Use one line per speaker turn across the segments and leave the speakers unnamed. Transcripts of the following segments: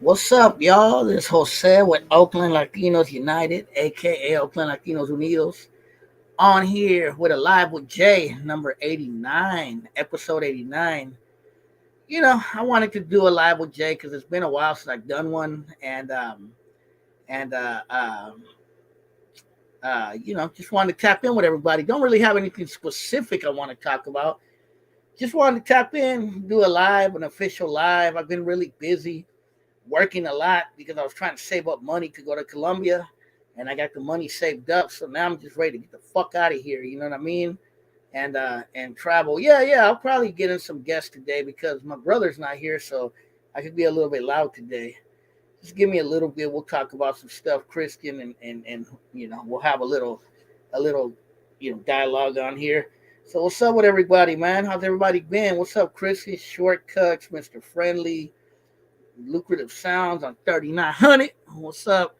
What's up, y'all? This is Jose with Oakland Latinos United, aka Oakland Latinos Unidos, on here with a live with Jay, number 89, episode 89. I wanted to do a live with Jay because it's been a while since I've done one, and just wanted to tap in with everybody. Don't really have anything specific I want to talk about. Just wanted to tap in, do a live, an official live. I've been really busy working a lot because I was trying to save up money to go to Colombia, and I got the money saved up. So now I'm just ready to get the fuck out of here. You know what I mean? And travel. Yeah. I'll probably get in some guests today because my brother's not here, so I could be a little bit loud today. Just give me a little bit. We'll talk about some stuff, Christian, and we'll have a little dialogue on here. So what's up with everybody, man? How's everybody been? What's up, Christian? Shortcuts, Mr. Friendly, Lucrative Sounds on 3900. What's up?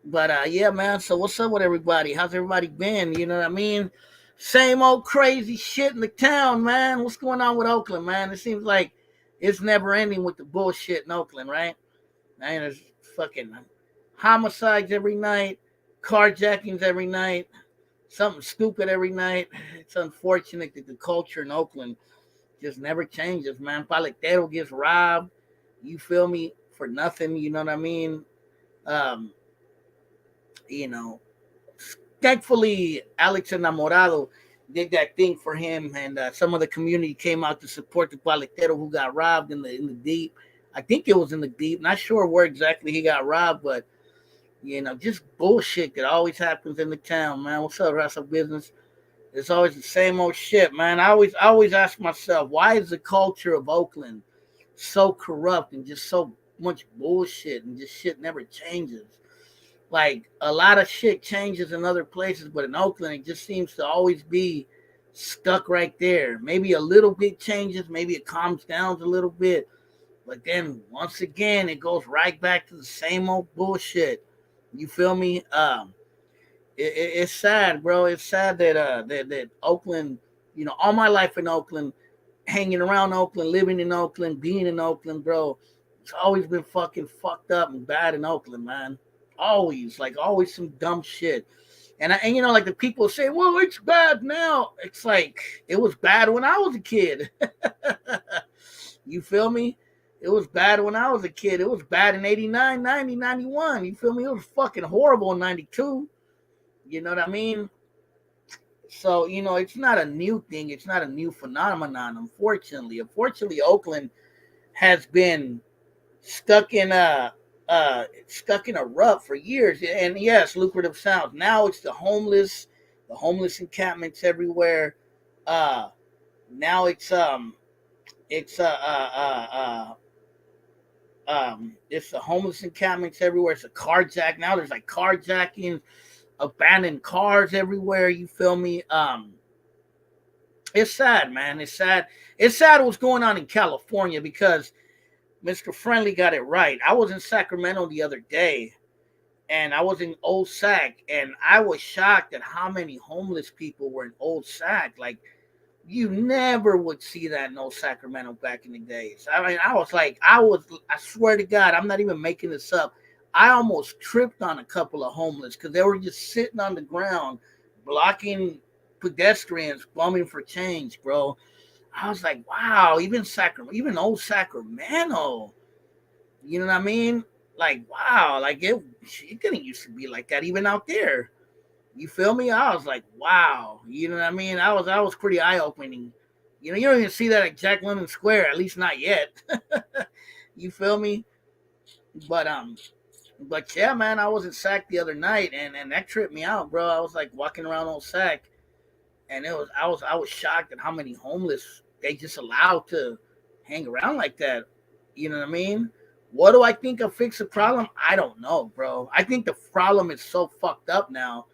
But yeah, man. So what's up with everybody? How's everybody been? You know what I mean? Same old crazy shit in the town, man. What's going on with Oakland, man? It seems like it's never ending with the bullshit in Oakland, right? Man, there's fucking homicides every night, carjackings every night, something stupid every night. It's unfortunate that the culture in Oakland just never changes, man. Paletero gets robbed. You feel me? For nothing. You know what I mean? Um, you know, Thankfully, Alex Enamorado did that thing for him, and some of the community came out to support the Paletero who got robbed in the deep. I think it was in the deep. Not sure where exactly he got robbed, but just bullshit that always happens in the town, man. What's up, Russell Business? It's always the same old shit, man. I always ask myself, why is the culture of Oakland so corrupt and just so much bullshit and just shit never changes? Like a lot of shit changes in other places, but in Oakland it just seems to always be stuck right there. Maybe a little bit changes, maybe it calms down a little bit, but then once again it goes right back to the same old bullshit. You feel me? It's sad, bro. It's sad that Oakland, all my life in Oakland, hanging around Oakland, living in Oakland, being in Oakland, bro. It's always been fucking fucked up and bad in Oakland, man. Always some dumb shit. And like the people say, well, it's bad now. It's like it was bad when I was a kid. You feel me? It was bad when I was a kid. It was bad in 89, 90, 91. You feel me? It was fucking horrible in 92. You know what I mean? So, it's not a new thing. It's not a new phenomenon, unfortunately. Unfortunately, Oakland has been stuck in a stuck in a rut for years. And yes, lucrative sounds. Now it's the homeless encampments everywhere. Uh Now it's the homeless encampments everywhere. It's a carjack. Now there's like carjacking, abandoned cars everywhere. You feel me? It's sad, man. It's sad. It's sad what's going on in California because Mr. Friendly got it right. I was in Sacramento the other day, and I was in Old Sac, and I was shocked at how many homeless people were in Old Sac. Like, you never would see that in Old Sacramento back in the days. I mean, I swear to God, I'm not even making this up. I almost tripped on a couple of homeless because they were just sitting on the ground, blocking pedestrians, bumming for change, bro. I was like, wow, even old Sacramento, you know what I mean? Like, wow, like it didn't used to be like that even out there. You feel me? I was like, wow, you know what I mean? I was pretty eye opening. You don't even see that at Jack London Square, at least not yet. You feel me? But but yeah, man, I was in Sac the other night, and that tripped me out, bro. I was like walking around old Sac, and I was shocked at how many homeless they just allowed to hang around like that. You know what I mean? What do I think will fix the problem? I don't know, bro. I think the problem is so fucked up now.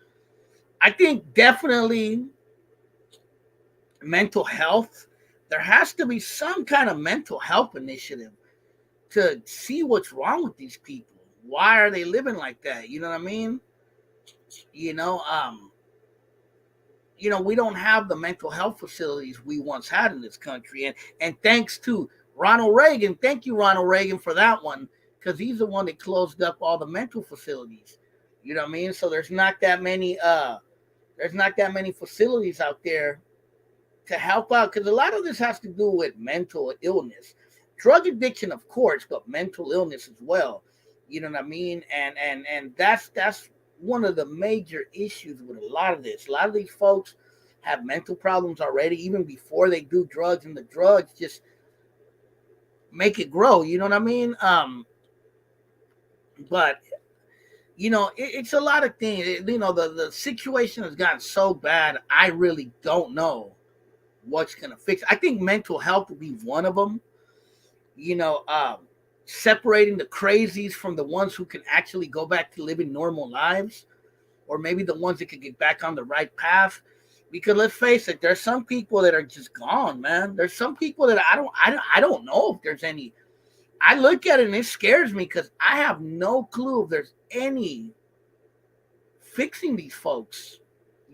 I think definitely mental health. There has to be some kind of mental health initiative to see what's wrong with these people. Why are they living like that? You know what I mean? You know, um, we don't have the mental health facilities we once had in this country, and thanks to Ronald Reagan, thank you, Ronald Reagan, for that one, because he's the one that closed up all the mental facilities. You know what I mean? So there's not that many facilities out there to help out, because a lot of this has to do with mental illness, drug addiction, of course, but mental illness as well. You know what I mean? And that's one of the major issues with a lot of this. A lot of these folks have mental problems already, even before they do drugs, and the drugs just make it grow. You know what I mean? But it's a lot of things. The situation has gotten so bad. I really don't know what's gonna fix it. I think mental health will be one of them. You know, separating the crazies from the ones who can actually go back to living normal lives, or maybe the ones that could get back on the right path. Because let's face it, there's some people that are just gone, man. There's some people that I don't know if there's any. I look at it and it scares me because I have no clue if there's any fixing these folks.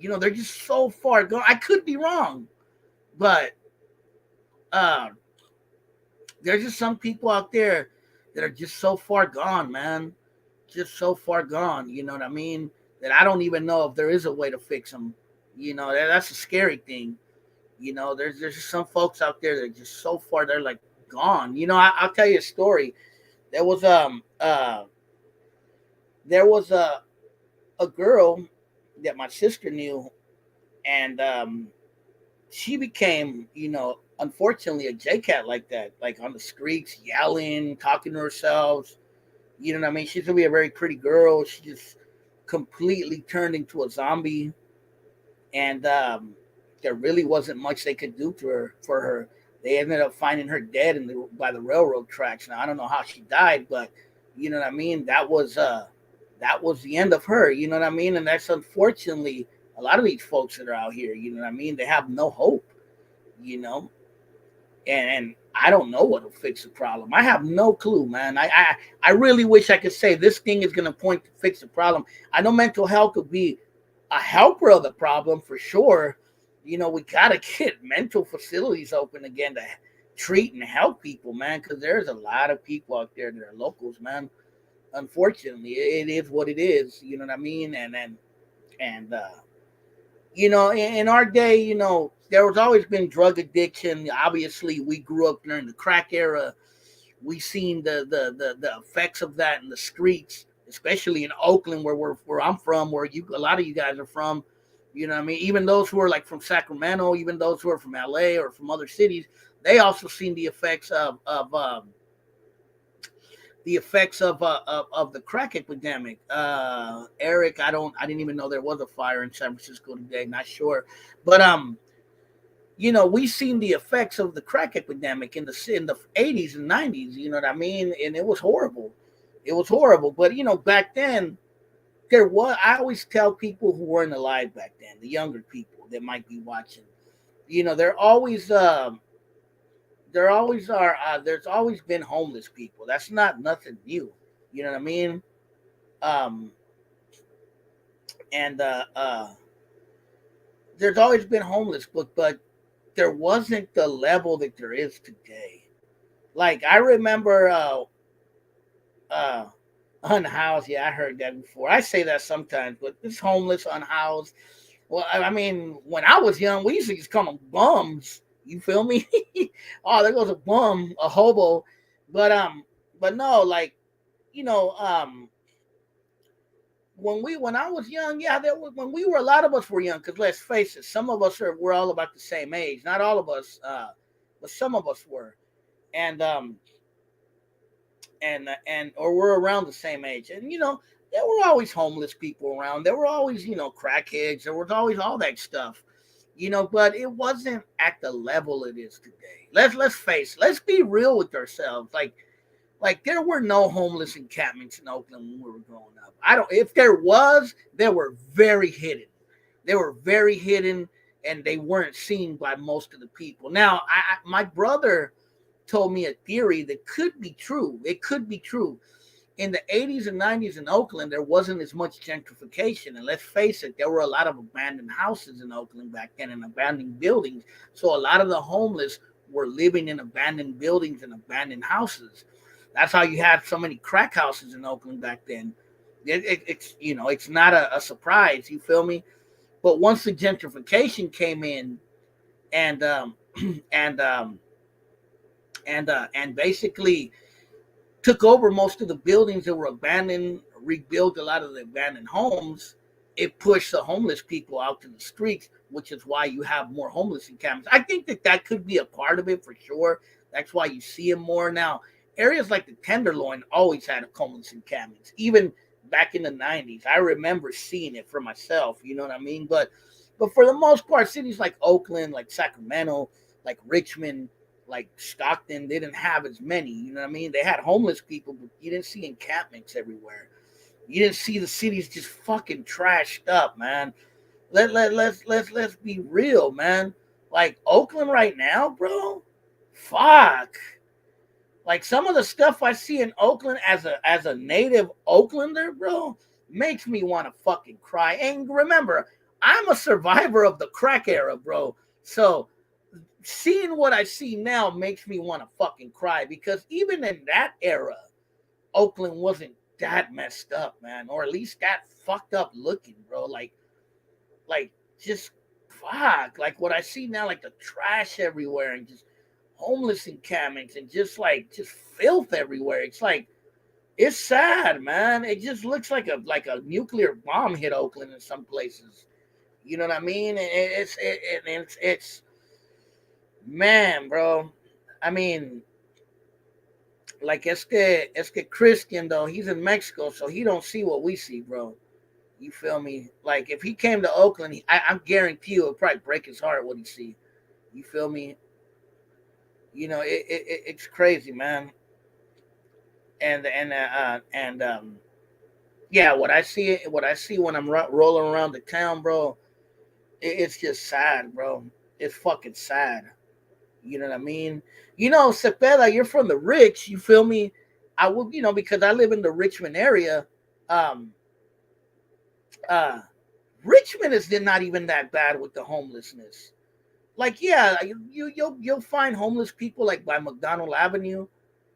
They're just so far gone. I could be wrong, but uh, there's just some people out there that are just so far gone, man. Just so far gone. You know what I mean? That I don't even know if there is a way to fix them. That's a scary thing. There's just some folks out there that are just so far, they're like gone. I'll tell you a story. There was there was a girl that my sister knew, and she became, unfortunately, a J cat like that, like on the streets, yelling, talking to herself. You know what I mean? She's gonna be a very pretty girl. She just completely turned into a zombie, and there really wasn't much they could do to her for her. They ended up finding her dead by the railroad tracks. Now I don't know how she died, but you know what I mean. That was the end of her. You know what I mean, and that's unfortunately a lot of these folks that are out here. You know what I mean. They have no hope. You know, and I don't know what will fix the problem. I have no clue, man. I really wish I could say this thing is going to point to fix the problem. I know mental health could be a helper of the problem for sure. We got to get mental facilities open again to treat and help people, man, because there's a lot of people out there that are locals, man. Unfortunately, it is what it is. You know what I mean? And in our day, there was always been drug addiction. Obviously, we grew up during the crack era. We seen the effects of that in the streets, especially in Oakland, where I'm from, where a lot of you guys are from. You know what I mean? Even those who are like from Sacramento, even those who are from LA or from other cities, they also seen the effects of the crack epidemic. Eric, I didn't even know there was a fire in San Francisco today. Not sure, but we seen the effects of the crack epidemic in the 80s and 90s. You know what I mean? And it was horrible. It was horrible. But back then there was. I always tell people who weren't alive back then, the younger people that might be watching. There always are. There's always been homeless people. That's not nothing new. You know what I mean? Um, and There's always been homeless, but there wasn't the level that there is today. Like I remember, uh, unhoused. Yeah, I heard that before. I say that sometimes, but this homeless, unhoused. Well, I mean, when I was young, we used to just call them bums. You feel me? Oh, there goes a bum, a hobo. But but no, like you know, when I was young, yeah, when we were a lot of us were young. Because let's face it, some of us we're all about the same age. Not all of us, but some of us were, and or we're around the same age. And there were always homeless people around. There were always crackheads. There was always all that stuff. But it wasn't at the level it is today. Let's face. Let's be real with ourselves. Like there were no homeless encampments in Oakland when we were growing up. I don't. If there was, they were very hidden. They were very hidden, and they weren't seen by most of the people. Now, my brother told me a theory that could be true. It could be true. In the 80s and 90s in Oakland, there wasn't as much gentrification. And let's face it, there were a lot of abandoned houses in Oakland back then and abandoned buildings. So a lot of the homeless were living in abandoned buildings and abandoned houses. That's how you had so many crack houses in Oakland back then. It's it's not a surprise. You feel me? But once the gentrification came in and and and basically took over most of the buildings that were abandoned, rebuilt a lot of the abandoned homes. It pushed the homeless people out to the streets, which is why you have more homeless encampments. I think that that could be a part of it for sure. That's why you see them more now. Areas like the Tenderloin always had homeless encampments, even back in the '90s. I remember seeing it for myself. You know what I mean? But for the most part, cities like Oakland, like Sacramento, like Richmond, like Stockton, they didn't have as many. You know what I mean? They had homeless people, but you didn't see encampments everywhere. You didn't see the cities just fucking trashed up, man. Let's be real, man. Like Oakland right now, bro. Fuck. Like some of the stuff I see in Oakland as a native Oaklander, bro, makes me want to fucking cry. And remember, I'm a survivor of the crack era, bro. So seeing what I see now makes me want to fucking cry because even in that era, Oakland wasn't that messed up, man, or at least that fucked up looking, bro. Like just fuck, like what I see now, like the trash everywhere and just homeless encampments and just filth everywhere. It's like it's sad, man. It just looks like a nuclear bomb hit Oakland in some places. You know what I mean? It's man, bro. I mean, like este Christian though, he's in Mexico, so he don't see what we see, bro. You feel me? Like if he came to Oakland, I guarantee you it'll probably break his heart what he see. You feel me? It's crazy, man. And yeah, what I see when I'm rolling around the town, bro, it's just sad, bro. It's fucking sad. You know what I mean? Cepeda, you're from the rich. You feel me? I would, because I live in the Richmond area. Um, uh, Richmond is not even that bad with the homelessness. Like, yeah, you'll find homeless people like by McDonald Avenue.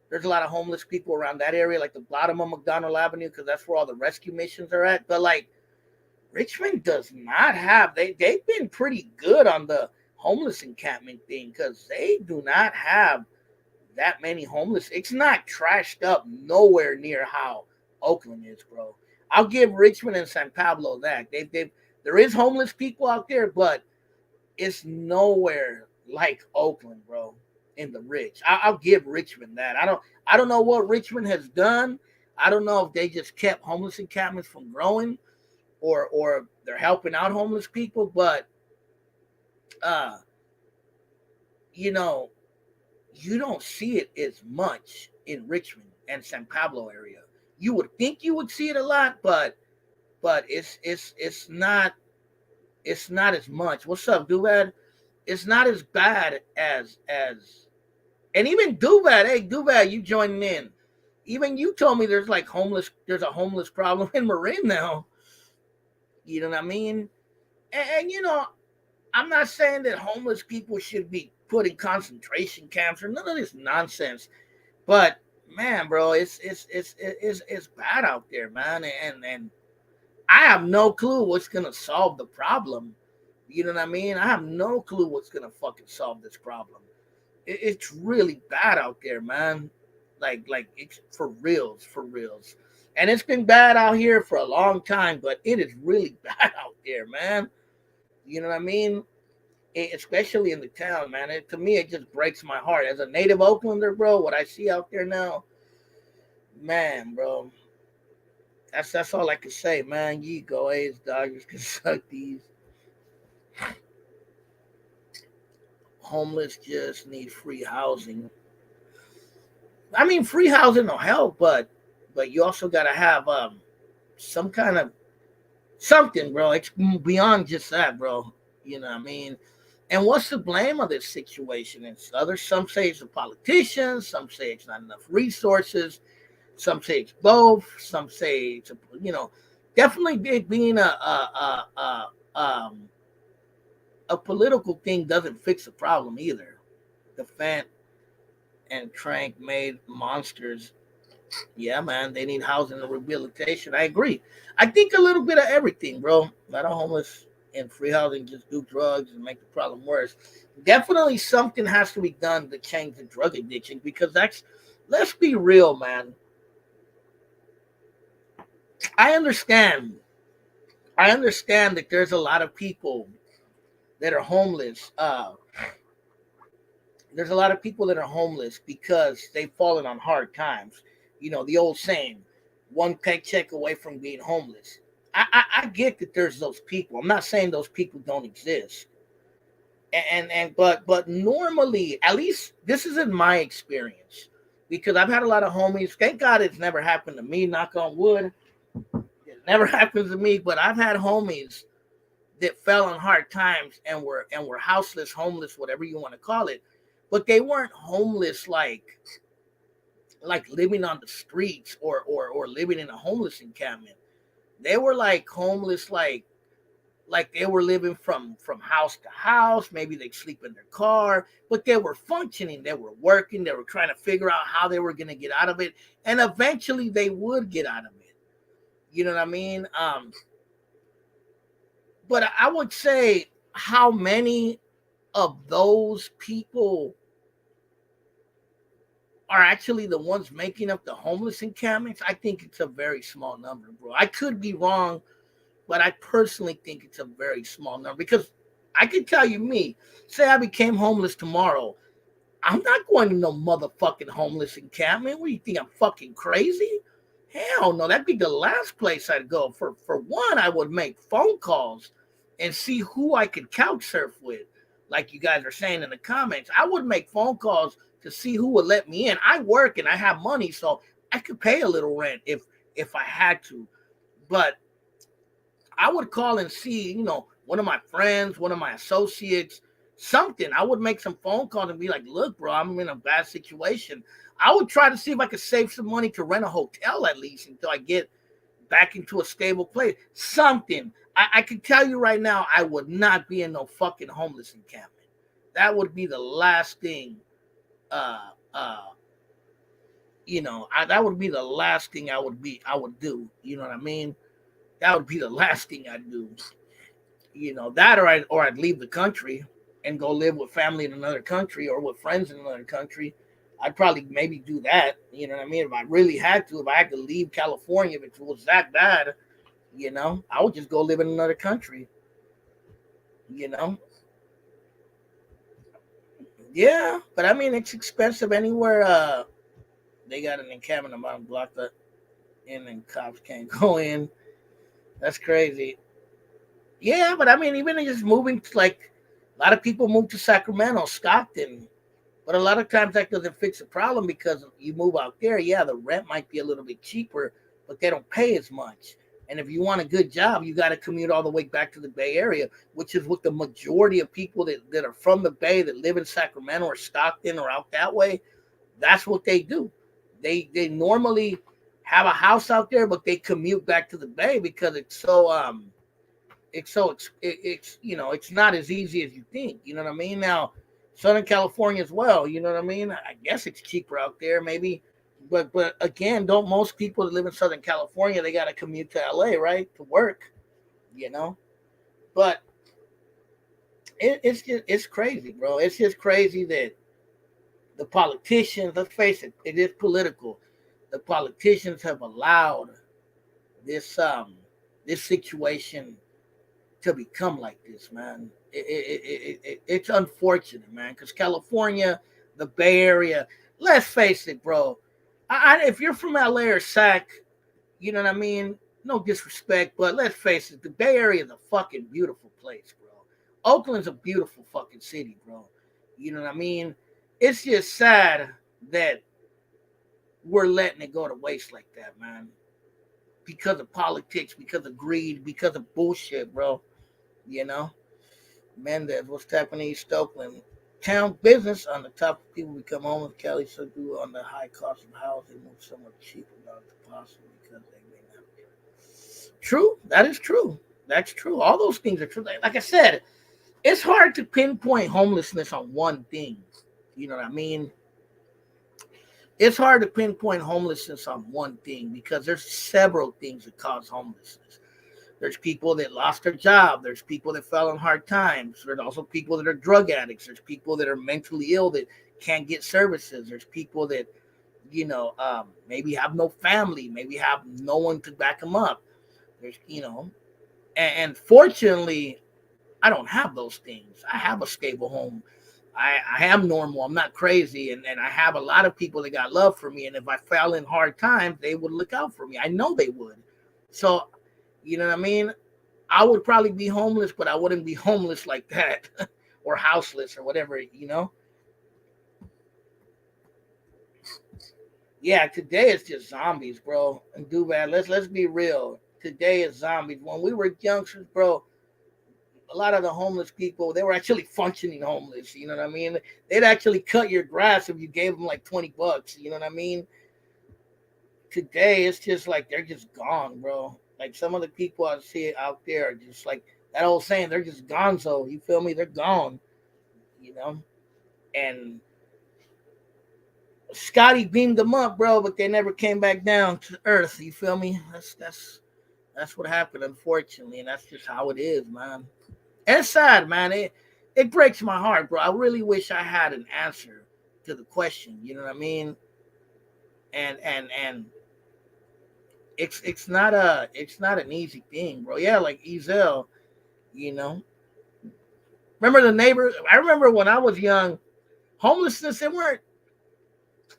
There's a lot of homeless people around that area, like the bottom of McDonald Avenue, because that's where all the rescue missions are at. But like Richmond does not have they've been pretty good on the homeless encampment thing because they do not have that many homeless. It's not trashed up nowhere near how Oakland is, bro. I'll give Richmond and San Pablo that. There is homeless people out there, but it's nowhere like Oakland, bro. In the rich, I'll give Richmond that. I don't know what Richmond has done. I don't know if they just kept homeless encampments from growing, or they're helping out homeless people, but uh, you know, you don't see it as much in Richmond and San Pablo area. You would think you would see it a lot, but it's not as much. What's up, Duvad? It's not as bad as and even Duvad. Hey, Duvad, you joining in? Even you told me there's a homeless problem in Marin now. You know what I mean? And I'm not saying that homeless people should be put in concentration camps or none of this nonsense. But man, bro, it's bad out there, man. And I have no clue what's gonna solve the problem. You know what I mean? I have no clue what's gonna fucking solve this problem. It's really bad out there, man. Like it's for reals, for reals. And it's been bad out here for a long time, but it is really bad out there, man. You know what I mean? Especially in the town, man. To me, it just breaks my heart. As a native Oaklander, bro, what I see out there now, man, bro. That's all I can say, man. You go A's, Dodgers can suck these. Homeless just need free housing. I mean, free housing will help, but you also gotta have some kind of something, bro. It's beyond just that, bro. You know what I mean? And what's the blame of this situation? It's others. Some say it's the politicians. Some say it's not enough resources. Some say it's both. Some say it's definitely it being a political thing doesn't fix the problem either. the Fent and Trank made monsters. Yeah, man, they need housing and rehabilitation. I agree. I think a little bit of everything, bro. A lot of homeless and free housing just do drugs and make the problem worse. Definitely something has to be done to change the drug addiction because that's, let's be real, man. I understand. I understand that there's a lot of people that are homeless. There's a lot of people that are homeless because they've fallen on hard times. You know, the old saying, one paycheck away from being homeless. I get that there's those people. I'm not saying those people don't exist. But normally, at least this is in my experience, because I've had a lot of homies. Thank God it's never happened to me, knock on wood. It never happens to me, but I've had homies that fell on hard times and were houseless, homeless, whatever you want to call it. But they weren't homeless like living on the streets or living in a homeless encampment. They were like homeless like they were living from house to house. Maybe they'd sleep in their car, but they were functioning. They were working. They were trying to figure out how they were going to get out of it, and eventually they would get out of it. You know what I mean? But I would say how many of those people are actually the ones making up the homeless encampments. I think it's a very small number, bro. I could be wrong, but I personally think it's a very small number because I can tell you, me, say I became homeless tomorrow, I'm not going to no motherfucking homeless encampment. What do you think? I'm fucking crazy? Hell no, that'd be the last place I'd go. For one, I would make phone calls and see who I could couch surf with. Like you guys are saying in the comments, I would make phone calls to see who would let me in. I work and I have money, so I could pay a little rent if I had to. But I would call and see, one of my friends, one of my associates, something. I would make some phone calls and be like, look, bro, I'm in a bad situation. I would try to see if I could save some money to rent a hotel at least until I get back into a stable place. Something. I can tell you right now, I would not be in no fucking homeless encampment. That would be the last thing. Uh, uh, that would be the last thing I would do. You know what I mean? That would be the last thing I'd do. That or I'd leave the country and go live with family in another country or with friends in another country. I'd probably maybe do that. You know what I mean? If I really had to, if I had to leave California, if it was that bad, I would just go live in another country. You know? Yeah, but I mean, it's expensive anywhere. They got an encampment about blocked up in and cops can't go in. That's crazy. Yeah, but I mean, even just moving to like a lot of people move to Sacramento, Stockton, but a lot of times that doesn't fix the problem because you move out there. Yeah, the rent might be a little bit cheaper, but they don't pay as much. And if you want a good job, you got to commute all the way back to the Bay Area, which is what the majority of people that are from the Bay that live in Sacramento or Stockton or out that way, that's what they do. They normally have a house out there, but they commute back to the Bay because it's not as easy as you think. You know what I mean? Now, Southern California as well. You know what I mean? I guess it's cheaper out there, maybe, but again, don't most people that live in Southern California they got to commute to LA, right, to work? You know, but it's crazy, bro. It's just crazy that the politicians. Let's face it, it is political. The politicians have allowed this this situation to become like this, man. It's unfortunate, man, because California, the Bay Area, let's face it, bro. If you're from LA or Sac, you know what I mean? No disrespect, but let's face it, the Bay Area is a fucking beautiful place, bro. Oakland's a beautiful fucking city, bro. You know what I mean? It's just sad that we're letting it go to waste like that, man. Because of politics, because of greed, because of bullshit, bro. You know? Mendez, what's happening in East Oakland? Town business on the top of people become homeless. Cali so do on the high cost of housing move somewhat cheaper not possible because they may not. True, that is true. That's true. All those things are true. Like I said, it's hard to pinpoint homelessness on one thing. You know what I mean? It's hard to pinpoint homelessness on one thing because there's several things that cause homelessness. There's people that lost their job. There's people that fell on hard times. There's also people that are drug addicts. There's people that are mentally ill that can't get services. There's people that, maybe have no family, maybe have no one to back them up. There's, and fortunately, I don't have those things. I have a stable home. I am normal. I'm not crazy. And I have a lot of people that got love for me. And if I fell in hard times, they would look out for me. I know they would. So, you know what I mean? I would probably be homeless, but I wouldn't be homeless like that or houseless or whatever, Yeah, today it's just zombies, bro. And do bad. Let's be real. Today is zombies. When we were youngsters, bro, a lot of the homeless people, they were actually functioning homeless. You know what I mean? They'd actually cut your grass if you gave them like $20. You know what I mean? Today it's just like they're just gone, bro. Like some of the people I see out there are just like that old saying, they're just gonzo. You feel me? They're gone, you know? And Scotty beamed them up, bro, but they never came back down to earth. You feel me? That's what happened, unfortunately, and that's just how it is, man. And it's sad, man. It breaks my heart, bro. I really wish I had an answer to the question. You know what I mean? And it's not an easy thing, bro. Yeah, like Ezel, you know. Remember the neighbor? I remember when I was young, homelessness.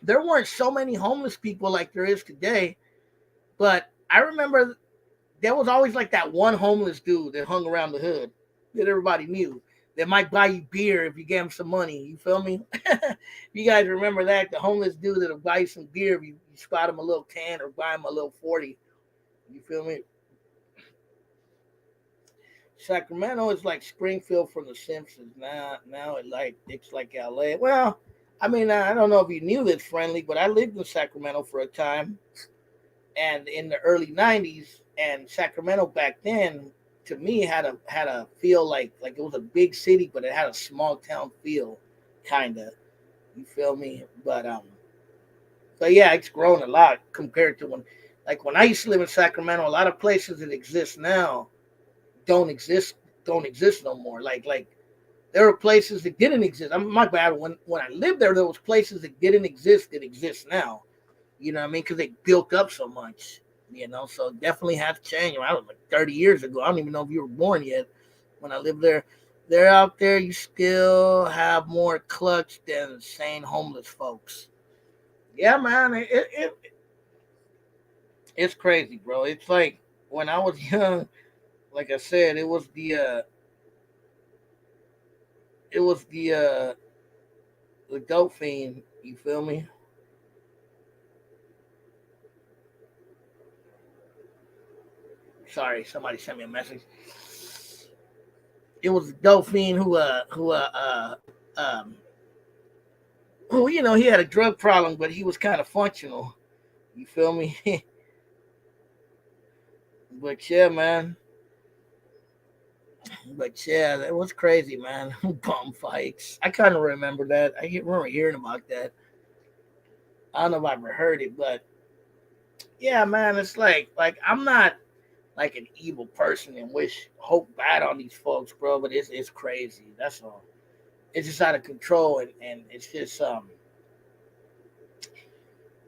There weren't so many homeless people like there is today. But I remember there was always like that one homeless dude that hung around the hood that everybody knew that might buy you beer if you gave him some money. You feel me? You guys remember that? The homeless dude that'll buy you some beer if you spot him a little 10 or buy him a little 40. You feel me? Sacramento is like Springfield from The Simpsons. Now it's like LA. Well, I mean, I don't know if you knew this, friendly, but I lived in Sacramento for a time, and in the early '90s, and Sacramento back then, to me, had a feel like it was a big city, but it had a small town feel, kind of. You feel me? But yeah, it's grown a lot compared to when I used to live in Sacramento. A lot of places that exist now don't exist don't exist no more. Like there are places that didn't exist. My bad. When I lived there, there was places that didn't exist that exist now. You know what I mean? Because they built up so much. So definitely has changed. I was like 30 years ago. I don't even know if you were born yet when I lived there. They're out there. You still have more clutch than sane homeless folks. Yeah, man. It's crazy, bro. It's like when I was young. Like I said, it was the dope fiend. You feel me? Sorry, somebody sent me a message. It was the dope fiend who he had a drug problem, but he was kind of functional. You feel me? But yeah, man. But yeah, that was crazy, man. Bum fights. I kind of remember that. Remember hearing about that. I don't know if I ever heard it, but yeah, man. It's like I'm not like an evil person and wish hope bad on these folks, bro. But it's crazy. That's all. It's just out of control, and it's just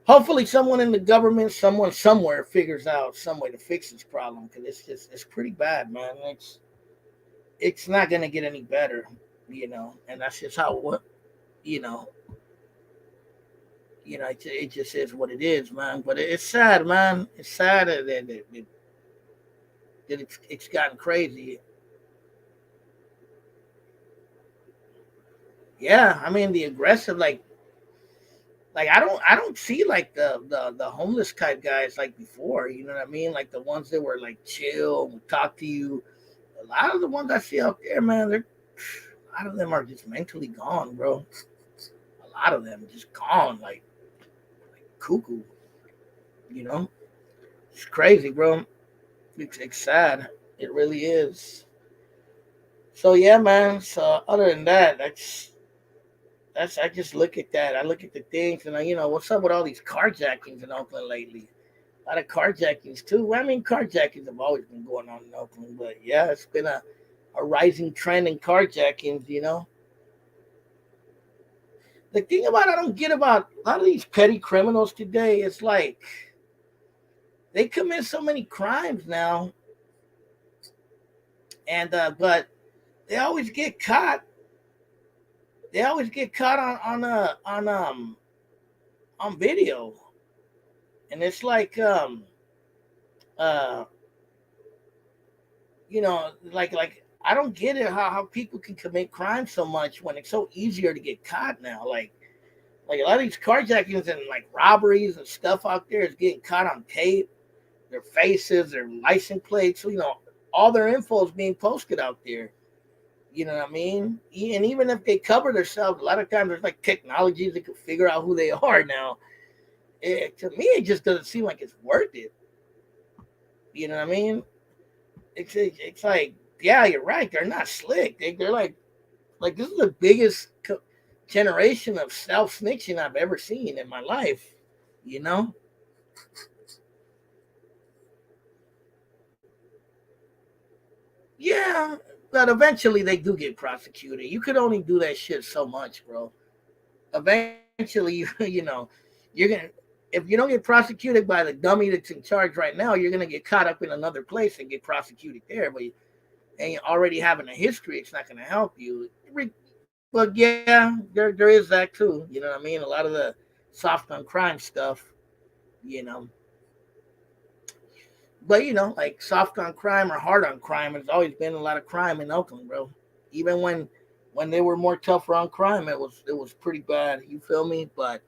hopefully someone in the government, someone somewhere figures out some way to fix this problem because it's pretty bad, man. It's not gonna get any better, and that's just how what you know. It just is what it is, man. But it's sad, man. It's sad that it's gotten crazy. Yeah, I mean the aggressive, like I don't see like the homeless type guys like before. You know what I mean? Like the ones that were like chill, would talk to you. A lot of the ones I see out there, man, a lot of them are just mentally gone, bro. A lot of them just gone, like cuckoo. You know, it's crazy, bro. It's sad. It really is. So yeah, man. So other than that, That's I just look at that. I look at the things, and what's up with all these carjackings in Oakland lately? A lot of carjackings too. Well, I mean, carjackings have always been going on in Oakland, but yeah, it's been a rising trend in carjackings. The thing about I don't get about a lot of these petty criminals today, it's like they commit so many crimes now, and but they always get caught. They always get caught on video, and it's like uh like I don't get it how people can commit crimes so much when it's so easier to get caught now. Like a lot of these carjackings and like robberies and stuff out there is getting caught on tape. Their faces, their license plates, so all their info is being posted out there. You know what I mean? And even if they cover themselves, a lot of times there's like technologies that can figure out who they are now. To me, it just doesn't seem like it's worth it. You know what I mean? It's like, yeah, you're right. They're not slick. They're like this is the biggest generation of self snitching I've ever seen in my life. You know? Yeah, but eventually they do get prosecuted. You could only do that shit so much, bro. Eventually, you're gonna if you don't get prosecuted by the dummy that's in charge right now, you're gonna get caught up in another place and get prosecuted there. But and you already having a history, it's not gonna help you. But yeah, there is that too. You know what I mean? A lot of the soft on crime stuff, you know. But like soft on crime or hard on crime, there's always been a lot of crime in Oakland, bro. Even when they were more tougher on crime, it was pretty bad. You feel me? But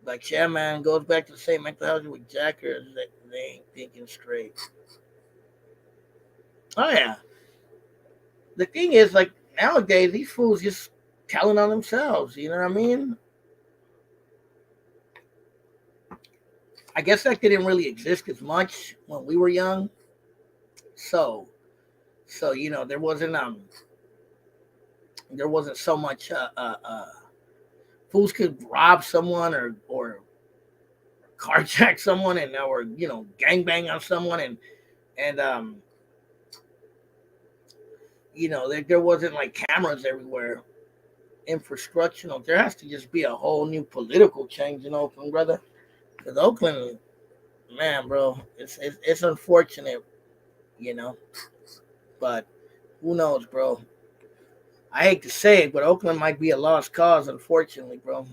like yeah, man, goes back to the same mental health with jackers that they ain't thinking straight. Oh yeah. The thing is, like nowadays, these fools just telling on themselves. You know what I mean? I guess that didn't really exist as much when we were young. So there wasn't so much fools could rob someone or carjack someone and or gangbang on someone and there wasn't like cameras everywhere. Infrastructural. There has to just be a whole new political change in Oakland, brother. Because Oakland, man, bro, it's unfortunate, you know, but who knows, bro. I hate to say it, but Oakland might be a lost cause, unfortunately, bro.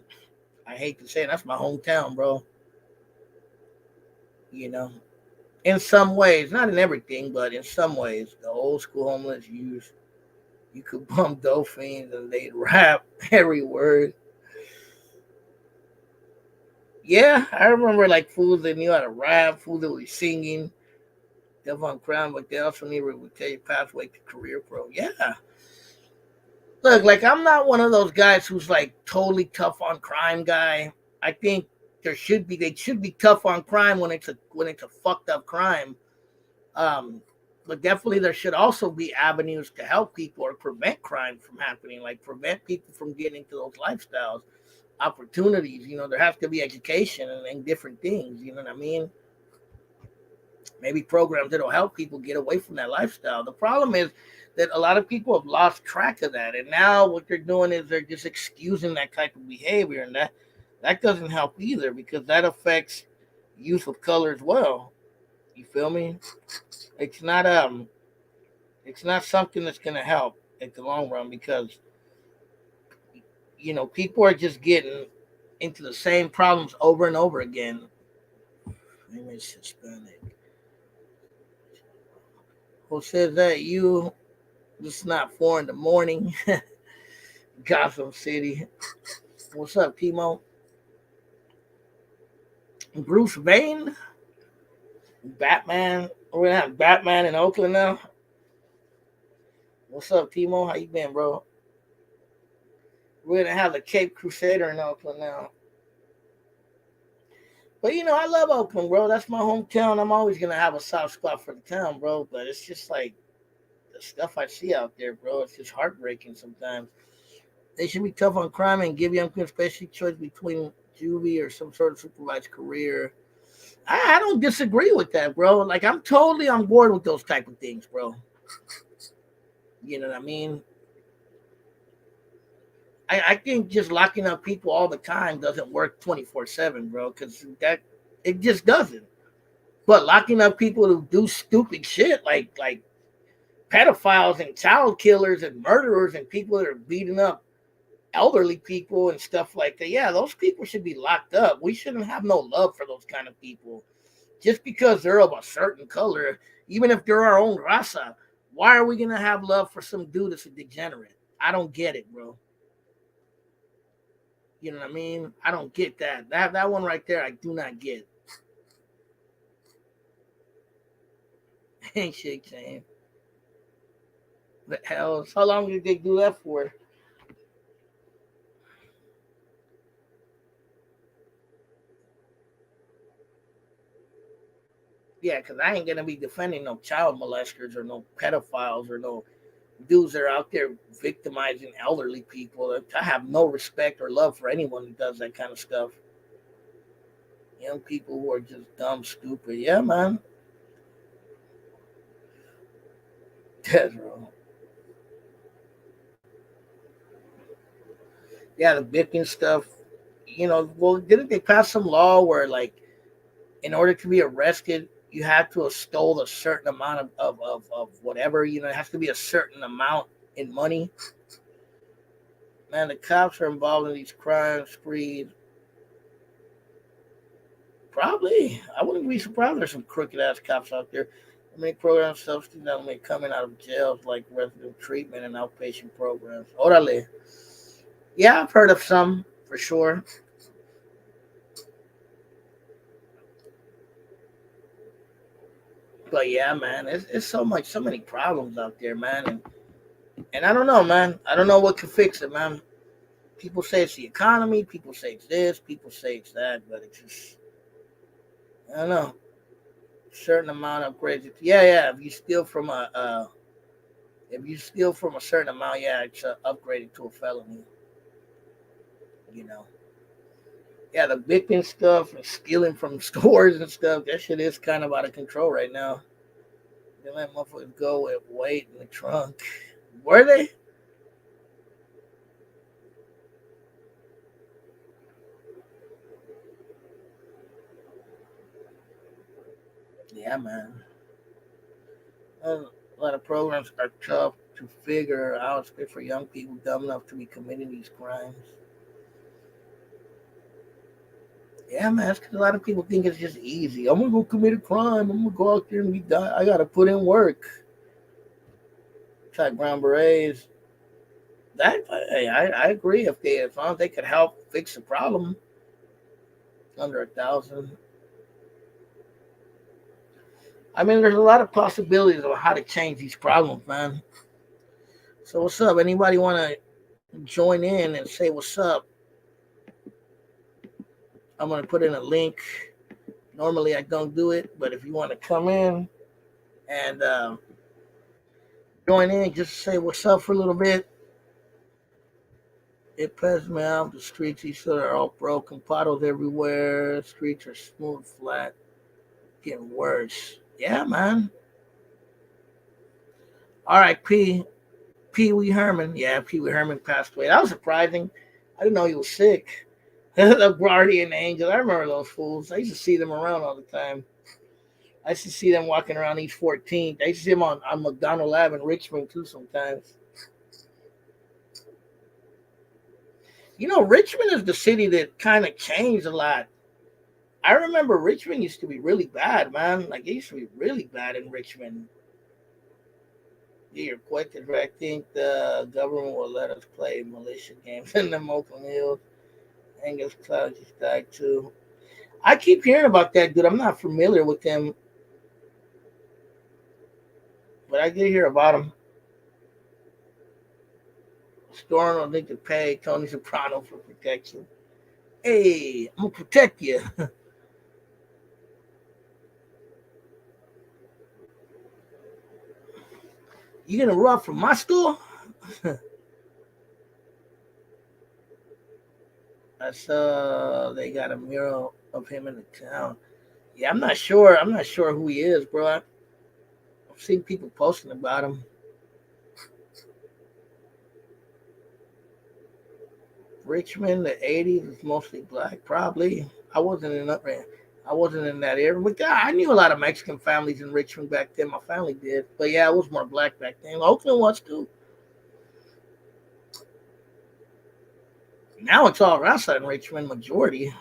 I hate to say it. That's my hometown, bro. You know, in some ways, not in everything, but in some ways, the old school homeless you could bump dope fiends and they'd rap every word. Yeah, I remember like fools that knew how to rap, fools that were singing, Dev on Crown, but they also knew would tell you pathway to career pro. Yeah. Look, like I'm not one of those guys who's like totally tough on crime guy. I think they should be tough on crime when it's a fucked up crime. Um, but definitely there should also be avenues to help people or prevent crime from happening, like prevent people from getting into those lifestyles, opportunities. There has to be education and different things. You know what I mean? Maybe programs that'll help people get away from that lifestyle. The problem is that a lot of people have lost track of that, and now what they're doing is they're just excusing that type of behavior, and that doesn't help either because that affects youth of color as well. You feel me? It's not it's not something that's gonna help at the long run because people are just getting into the same problems over and over again. Maybe it's Hispanic. Who says that you? It's not 4 in the morning. Gotham City. What's up, Timo? Bruce Wayne? Batman? We're gonna have Batman in Oakland now. What's up, Timo? How you been, bro? We're gonna have the Cape Crusader in Oakland now. But I love Oakland, bro. That's my hometown. I'm always gonna have a soft spot for the town, bro. But it's just like the stuff I see out there, bro. It's just heartbreaking sometimes. They should be tough on crime and give young kids special choice between juvie or some sort of supervised career. I don't disagree with that, bro. Like I'm totally on board with those type of things, bro. You know what I mean? I think just locking up people all the time doesn't work 24/7, bro. Because that it just doesn't. But locking up people who do stupid shit like pedophiles and child killers and murderers and people that are beating up elderly people and stuff like that. Yeah, those people should be locked up. We shouldn't have no love for those kind of people. Just because they're of a certain color, even if they're our own raza, why are we gonna have love for some dude that's a degenerate? I don't get it, bro. You know what I mean? I don't get that. That one right there, I do not get. Ain't shit saying. The hell? How long did they do that for? Yeah, because I ain't gonna be defending no child molesters or no pedophiles or no dudes that are out there victimizing elderly people. I have no respect or love for anyone who does that kind of stuff. Young people who are just dumb, stupid. Yeah, man. That's wrong. Yeah, the Bitcoin stuff. Well, didn't they pass some law where, like, in order to be arrested, you have to have stole a certain amount of whatever, it has to be a certain amount in money. Man, the cops are involved in these crime sprees. Probably. I wouldn't be surprised there's some crooked ass cops out there. I mean, programs substitute not only coming out of jails like resident treatment and outpatient programs. Orale. Yeah, I've heard of some for sure. But yeah, man, it's so many problems out there, man. And I don't know, man. I don't know what can fix it, man. People say it's the economy. People say it's this. People say it's that. But it's just, I don't know. Certain amount of upgrades. Yeah, yeah. If you steal from a certain amount, yeah, it's upgraded to a felony. You know. Yeah, the Bitcoin stuff and stealing from stores and stuff. That shit is kind of out of control right now. They let motherfuckers go with weight in the trunk. Were they? Yeah, man. A lot of programs are tough to figure out, especially for young people dumb enough to be committing these crimes. Yeah, man, because a lot of people think it's just easy. I'm gonna go commit a crime. I'm gonna go out there and be done. I gotta put in work. Type brown berets. That hey, I agree. If they as long as they could help fix the problem, under 1,000. I mean, there's a lot of possibilities of how to change these problems, man. So what's up? Anybody want to join in and say what's up? I'm gonna put in a link. Normally I don't do it, but if you want to come in and join in, just say what's up for a little bit. It pissed me off. The streets he said are all broken, potholes everywhere. Streets are smooth, flat, getting worse. Yeah, man. All right, Pee Wee Herman. Yeah, Pee Wee Herman passed away. That was surprising. I didn't know he was sick. The Guardian Angel. I remember those fools. I used to see them around all the time. I used to see them walking around East 14th. I used to see them on McDonald Ave in Richmond too sometimes. Richmond is the city that kind of changed a lot. I remember Richmond used to be really bad, man. Like it used to be really bad in Richmond. Yeah, you're quite correct. I think the government will let us play militia games in the Oakland Hills. Angus Cloud just died too. I keep hearing about that dude. I'm not familiar with him, but I did hear about him. Storm will need to pay Tony Soprano for protection. Hey, I'm gonna protect you. You gonna rob from my store? I saw they got a mural of him in the town. Yeah, I'm not sure. I'm not sure who he is, bro. I've seen people posting about him. Richmond, the '80s is mostly black, probably. I wasn't in that. I wasn't in that area, but yeah, I knew a lot of Mexican families in Richmond back then. My family did, but yeah, it was more black back then. Oakland was too. Now it's all Rasa in Richmond, majority.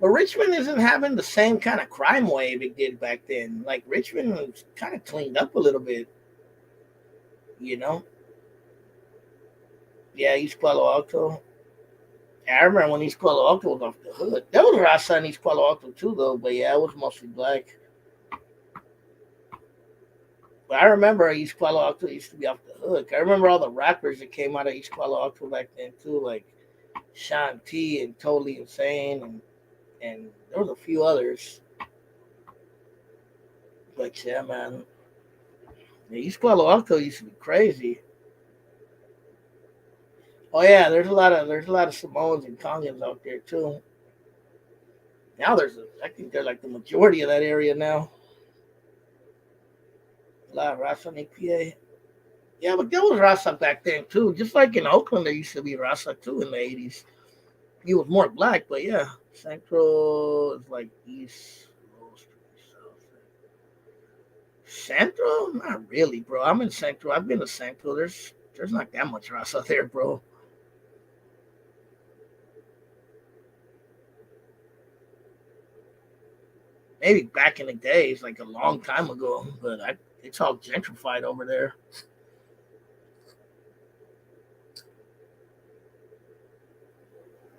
But Richmond isn't having the same kind of crime wave it did back then. Like Richmond was kind of cleaned up a little bit, you know. Yeah, East Palo Alto. I remember when East Palo Alto was off the hood. There was Rasa in East Palo Alto too, though. But yeah, it was mostly black. But I remember East Palo Alto used to be off the hook. I remember all the rappers that came out of East Palo Alto back then too, like Sean T and Totally Insane, and there was a few others. But yeah, man, yeah, East Palo Alto used to be crazy. Oh yeah, there's a lot of Samoans and Tongans out there too. Now I think they're like the majority of that area now. A lot of Rasa in APA. Yeah, but there was Rasa back then too. Just like in Oakland, there used to be Rasa too in the '80s. He was more black, but yeah, Central is like East, South. Central, not really, bro. I'm in Central. I've been to Central. There's not that much Rasa there, bro. Maybe back in the days, like a long time ago, but it's all gentrified over there.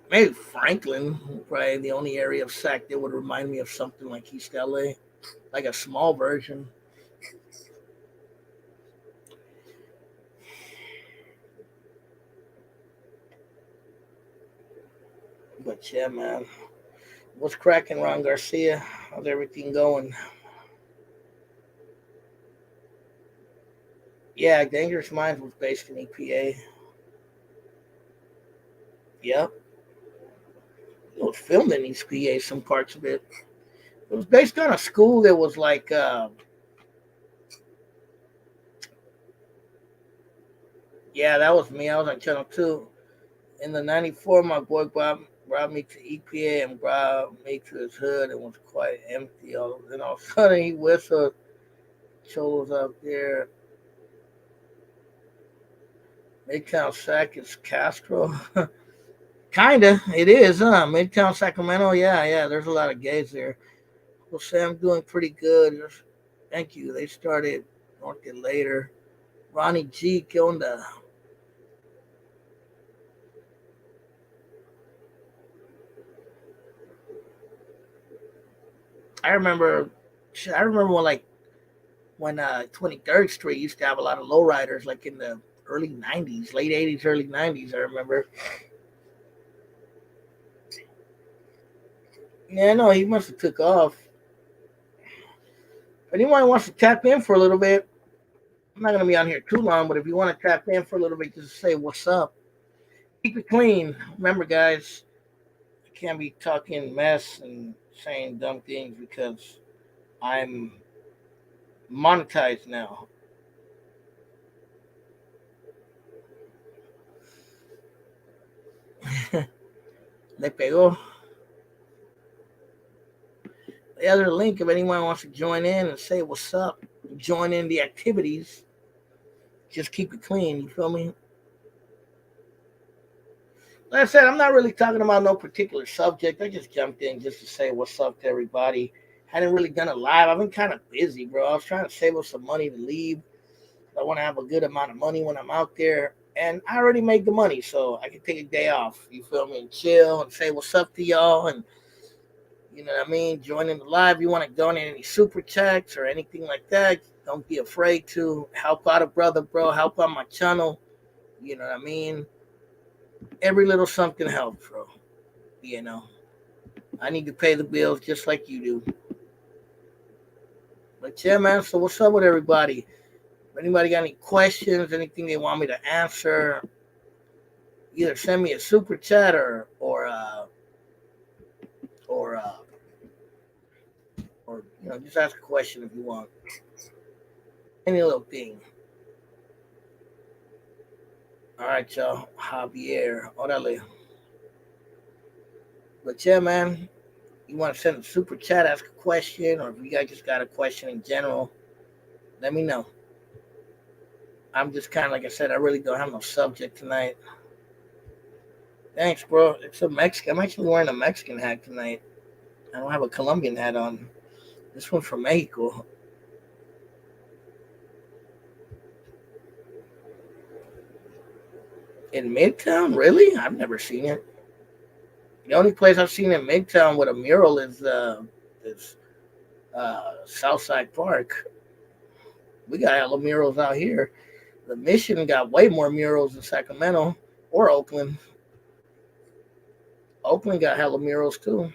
Maybe Franklin, probably the only area of Sac that would remind me of something like East LA, like a small version. But yeah, man, what's cracking, Ron Garcia? How's everything going? Yeah, Dangerous Minds was based in EPA. Yep, it was filmed in EPA. Some parts of it. It was based on a school that was like, yeah, that was me. I was on Channel Two in the '94. My boy brought me to EPA and brought me to his hood. It was quite empty. Then all of a sudden he whistled. Cholos out there. Midtown Sac is Castro. Kinda, it is, huh? Midtown Sacramento, yeah, yeah. There's a lot of gays there. Well, say I'm doing pretty good. Thank you. They started working later. Ronnie G, ¿qué onda? I remember, I remember when 23rd Street used to have a lot of lowriders, like in the early '90s, late '80s, early '90s. I remember. Yeah, no, he must have took off. If anyone wants to tap in for a little bit, I'm not gonna be on here too long, but if you want to tap in for a little bit, just say what's up. Keep it clean. Remember, guys, I can't be talking mess and saying dumb things because I'm monetized now. Le pegó. The other link, if anyone wants to join in and say what's up, join in the activities. Just keep it clean. You feel me? Like I said, I'm not really talking about no particular subject. I just jumped in just to say what's up to everybody. Hadn't really done a live. I've been kind of busy, bro. I was trying to save up some money to leave. I want to have a good amount of money when I'm out there. And I already made the money, so I can take a day off. You feel me? And chill and say what's up to y'all. And you know what I mean? Join in the live. You want to donate any super chats or anything like that? Don't be afraid to help out a brother, bro. Help out my channel. You know what I mean? Every little something helps, bro. You know, I need to pay the bills just like you do. But yeah, man. So what's up with everybody? If anybody got any questions, anything they want me to answer, Either send me a super chat or uh, or just ask a question if you want. Any little thing. All right, y'all. Javier, orale. But yeah, man, you want to send a super chat, ask a question, or if you guys just got a question in general, let me know. I'm just kind of like I said, I really don't have no subject tonight. Thanks, bro. It's a Mexican. I'm actually wearing a Mexican hat tonight. I don't have a Colombian hat on. This one's from Mexico. In Midtown, really? I've never seen it. The only place I've seen in Midtown with a mural is Southside Park. We got hella murals out here. The Mission got way more murals than Sacramento or Oakland. Oakland got hella murals too.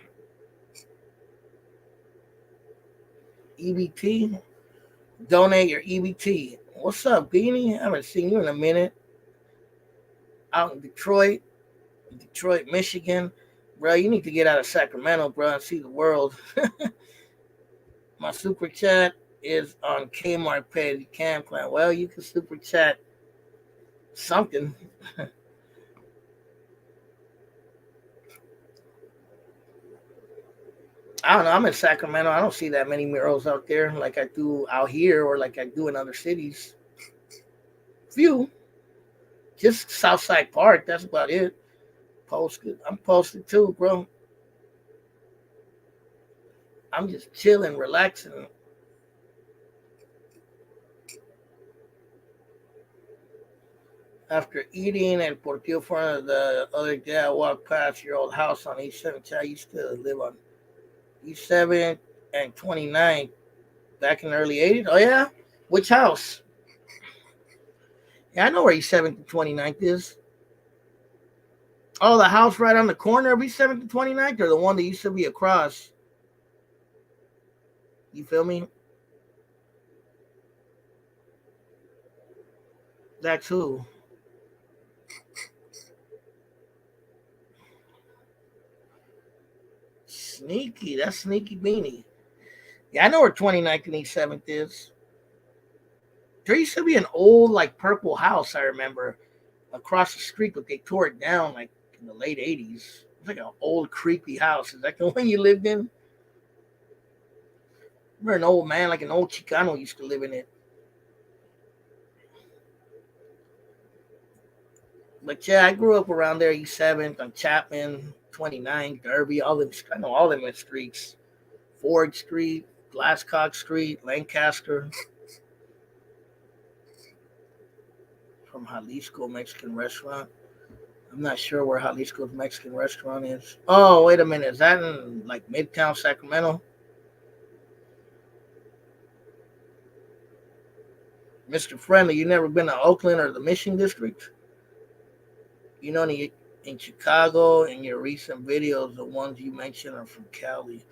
EBT, donate your EBT. What's up, Beanie? I haven't seen you in a minute. Out in Detroit, Michigan. Bro, you need to get out of Sacramento, bro, and see the world. My super chat is on Kmart Pay. You can plan. Well, you can super chat something. I don't know. I'm in Sacramento. I don't see that many murals out there like I do out here or like I do in other cities. Few. Just Southside Park. That's about it. Posted. I'm posted too, bro. I'm just chilling, relaxing. After eating and Portillo front of the other day, I walked past your old house on East 7th. I used to live on East 7th and 29th back in the early 80s. Oh, yeah? Which house? Yeah, I know where East 7th and 29th is. Oh, the house right on the corner of East 7th and 29th, or the one that used to be across? You feel me? That's who. Sneaky. That's Sneaky Beanie. Yeah, I know where 29th and East 7th is. There used to be an old, like, purple house, I remember, across the street, but they tore it down, like, in the late 80s. It's like an old, creepy house. Is that the one you lived in? Remember an old man, like an old Chicano, used to live in it. But yeah, I grew up around there, East 7th, on Chapman, 29th, Derby, all them, I know all them streets. Ford Street, Glasscock Street, Lancaster. From Jalisco Mexican restaurant. I'm not sure where Jalisco's Mexican restaurant is. Oh, wait a minute. Is that in like Midtown Sacramento? Mr. Friendly, you never been to Oakland or the Mission District? You know, in Chicago, in your recent videos, the ones you mentioned are from Cali.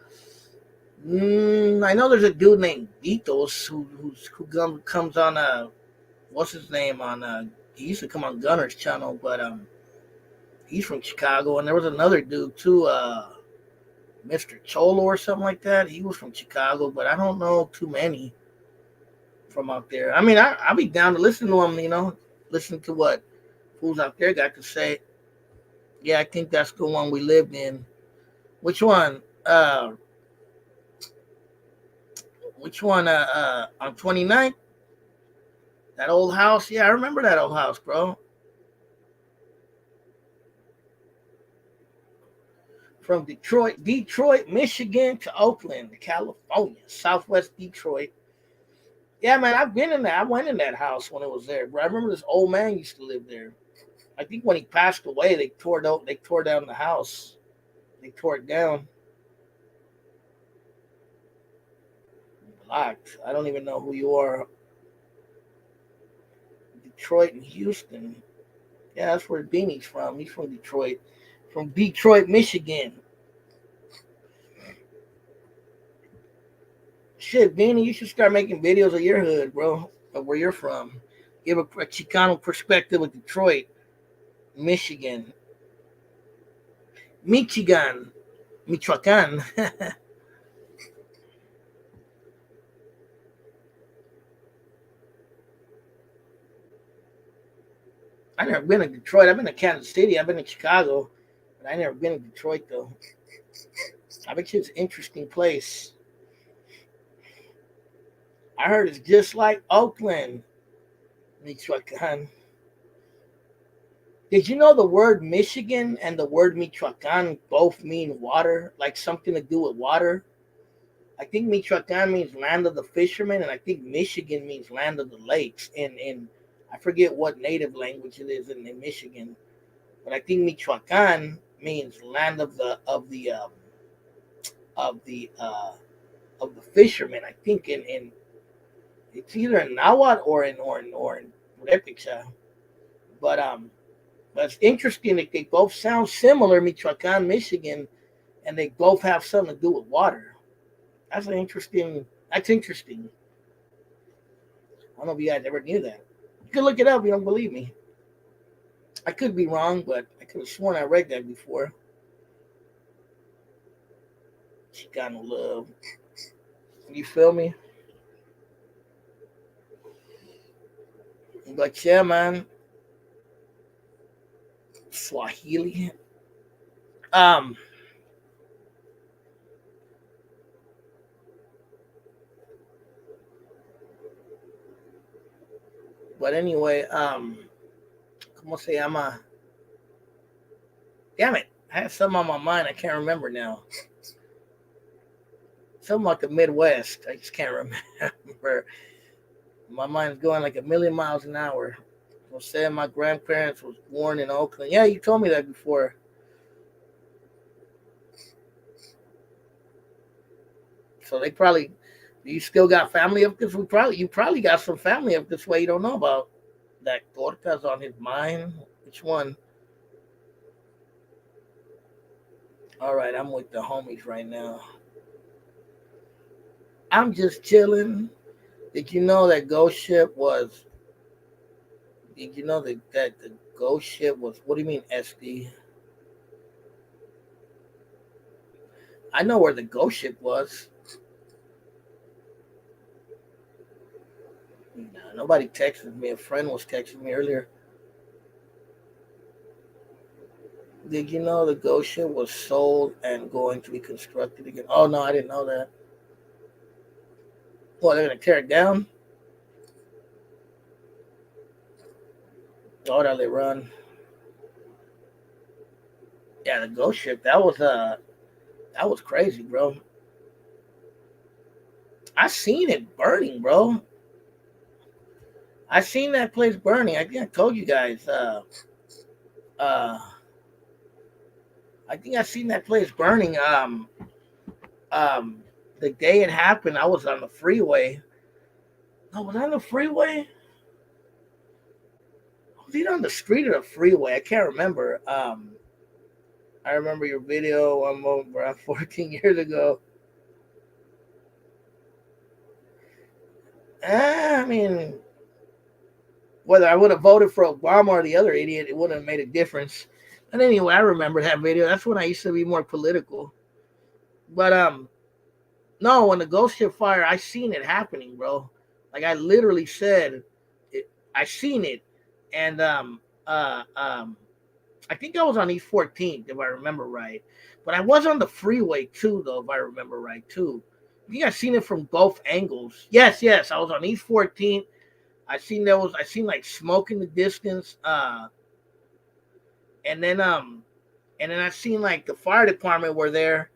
I know there's a dude named Vitos who comes on what's his name on he used to come on Gunner's channel, but he's from Chicago, and there was another dude too, Mr. Cholo or something like that. He was from Chicago, but I don't know too many from out there. I mean, I'll be down to listen to them, listen to what fools out there got to say. Yeah, I think that's the one we lived in. Which one? Which one? On 29th? That old house? Yeah, I remember that old house, bro. From Detroit, Michigan to Oakland, California, Southwest Detroit. Yeah, man, I've been in that. I went in that house when it was there, bro. I remember this old man used to live there. I think when he passed away, they tore down the house. They tore it down. Blocked. I don't even know who you are. Detroit and Houston. Yeah, that's where Beanie's from. He's from Detroit. From Detroit, Michigan. Shit, Beanie, you should start making videos of your hood, bro, of where you're from. Give a Chicano perspective of Detroit. Michigan, Michigan, Michoacan. I never been to Detroit. I've been to Kansas City. I've been to Chicago, but I never been to Detroit though. I bet you it's an interesting place. I heard it's just like Oakland, Michoacan. Did you know the word Michigan and the word Michoacan both mean water, like something to do with water? I think Michoacan means land of the fishermen, and I think Michigan means land of the lakes. In I forget what native language it is in Michigan, but I think Michoacan means land of the of the fishermen. I think in it's either in Nahuatl or in Purepecha. But but it's interesting that they both sound similar, Michoacan, Michigan, and they both have something to do with water. That's an interesting. That's interesting. I don't know if you guys ever knew that. You can look it up. If you don't believe me. I could be wrong, but I could have sworn I read that before. Chicano love. You feel me? But yeah, man. Swahili. Um. But anyway, como se llama? Damn it! I had something on my mind. I can't remember now. Something like the Midwest. I just can't remember. My mind's going like a million miles an hour. I was saying my grandparents was born in Oakland. Yeah, you told me that before. So they probably, you still got family up this. You probably got some family up this way you don't know about. That Torta's on his mind. Which one? All right, I'm with the homies right now. I'm just chilling. Did you know that Ghost Ship was? Did you know that the Ghost Ship was? What do you mean SD? I know where the Ghost Ship was. Nah, nobody texted me. A friend was texting me earlier. Did you know the Ghost Ship was sold and going to be constructed again? Oh no, I didn't know that. Well, they're gonna tear it down. Oh, that they run. Yeah, the Ghost Ship. That was crazy, bro. I seen it burning, bro. I seen that place burning. I think I told you guys. Uh, I think I seen that place burning. Um, the day it happened, I was on the freeway. No, was I on the freeway? Was either on the street or the freeway. I can't remember. I remember your video one moment, bro, 14 years ago. I mean, whether I would have voted for Obama or the other idiot, it wouldn't have made a difference. But anyway, I remember that video. That's when I used to be more political. But no, when the ghost ship fire, I seen it happening, bro. Like I literally said, I seen it, and I think I was on East 14th if I remember right, but I was on the freeway too, though if I remember right too. I think I seen it from both angles. Yes, yes, I was on East 14th. I seen like smoke in the distance, and then I seen like the fire department were there.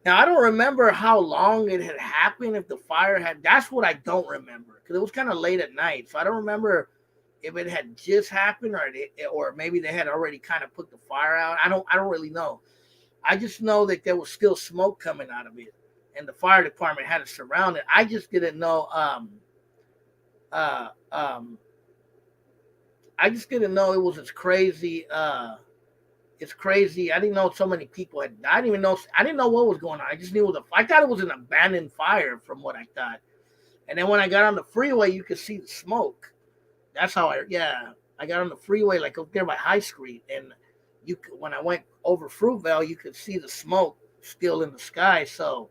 Now I don't remember how long it had happened. If the fire had, that's what I don't remember because it was kind of late at night, so I don't remember if it had just happened or maybe they had already kind of put the fire out. I don't really know. I just know that there was still smoke coming out of it, and the fire department had it surrounded. I just didn't know. Uh, um, I just didn't know it was as crazy. It's crazy. I didn't know so many people had died. I didn't even know. I didn't know what was going on. I just knew it was I thought it was an abandoned fire, from what I thought. And then when I got on the freeway, you could see the smoke. That's how I I got on the freeway like up there by High Street, and when I went over Fruitvale, you could see the smoke still in the sky. So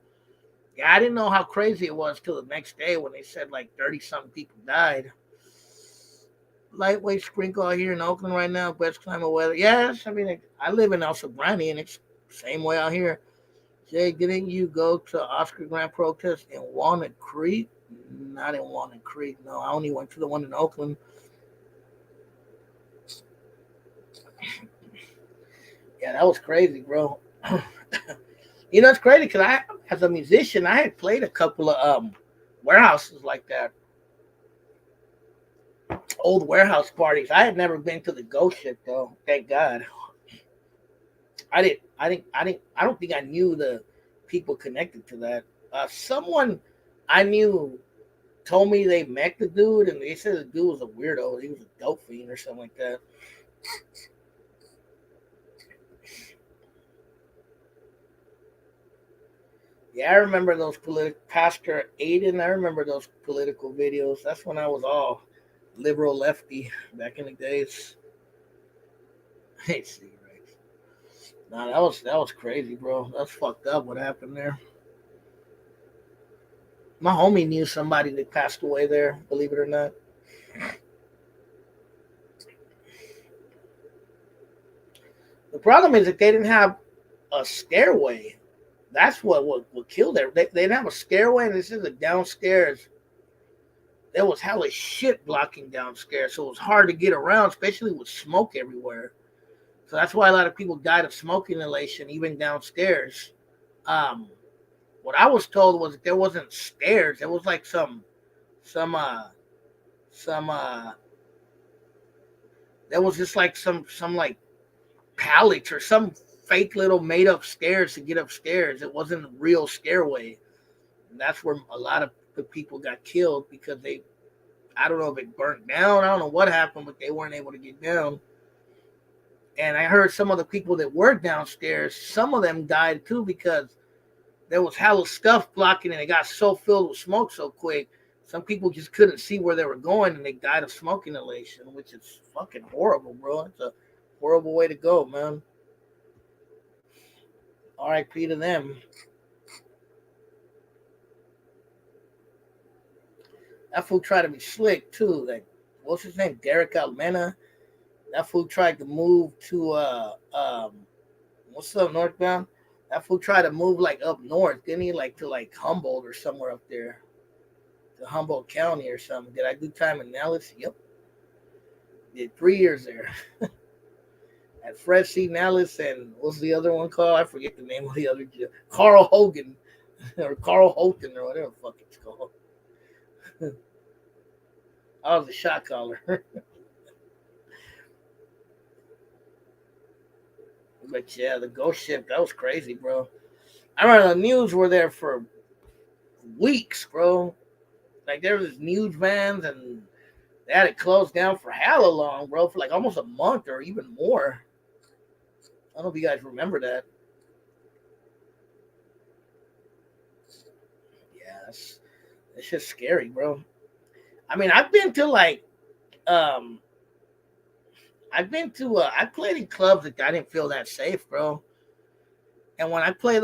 yeah, I didn't know how crazy it was till the next day when they said like 30 something people died. Lightweight sprinkle out here in Oakland right now. Best climate weather. Yes, I mean I live in El Sobrante, and it's the same way out here. Jay, didn't you go to Oscar Grant protest in Walnut Creek? Not in Walnut Creek. No, I only went to the one in Oakland. Yeah, that was crazy, bro. It's crazy because as a musician, I had played a couple of warehouses like that, old warehouse parties. I had never been to the ghost ship though. Thank God. I don't think I knew the people connected to that. Someone I knew told me they met the dude, and they said the dude was a weirdo. He was a dope fiend or something like that. Yeah, I remember those Pastor Aiden. I remember those political videos. That's when I was all liberal lefty back in the days. Hey, see, right? Nah, that was crazy, bro. That's fucked up. What happened there? My homie knew somebody that passed away there. Believe it or not. The problem is that they didn't have a stairway. That's what killed it. They didn't have a stairway, and this is a downstairs. There was hella shit blocking downstairs, so it was hard to get around, especially with smoke everywhere. So that's why a lot of people died of smoke inhalation, even downstairs. Um, what I was told was that there wasn't stairs. There was like some some there was just like some like pallets or some fake little made up stairs to get upstairs. It wasn't a real stairway. And that's where a lot of the people got killed because they, I don't know if it burnt down. I don't know what happened, but they weren't able to get down. And I heard some of the people that were downstairs, some of them died too because there was hella stuff blocking and it got so filled with smoke so quick. Some people just couldn't see where they were going and they died of smoke inhalation, which is fucking horrible, bro. It's a horrible way to go, man. RIP to them. That fool tried to be slick too. Like, what's his name? Derek Almena. That fool tried to move to what's up, northbound? That fool tried to move like up north, didn't he? Like to like Humboldt or somewhere up there. To Humboldt County or something. Did I do time in Nellis? Yep. Did 3 years there. At Fred C. Nellis and what's the other one called? I forget the name of the other. Carl Hogan or Carl Holton or whatever the fuck it's called. I was a shot caller. But yeah, the ghost ship, that was crazy, bro. I remember the news were there for weeks, bro. Like there was news vans and they had it closed down for hella long, bro, for like almost a month or even more. I don't know if you guys remember that. Yeah, it's just scary, bro. I mean, um I played in clubs that I didn't feel that safe, bro. And when I played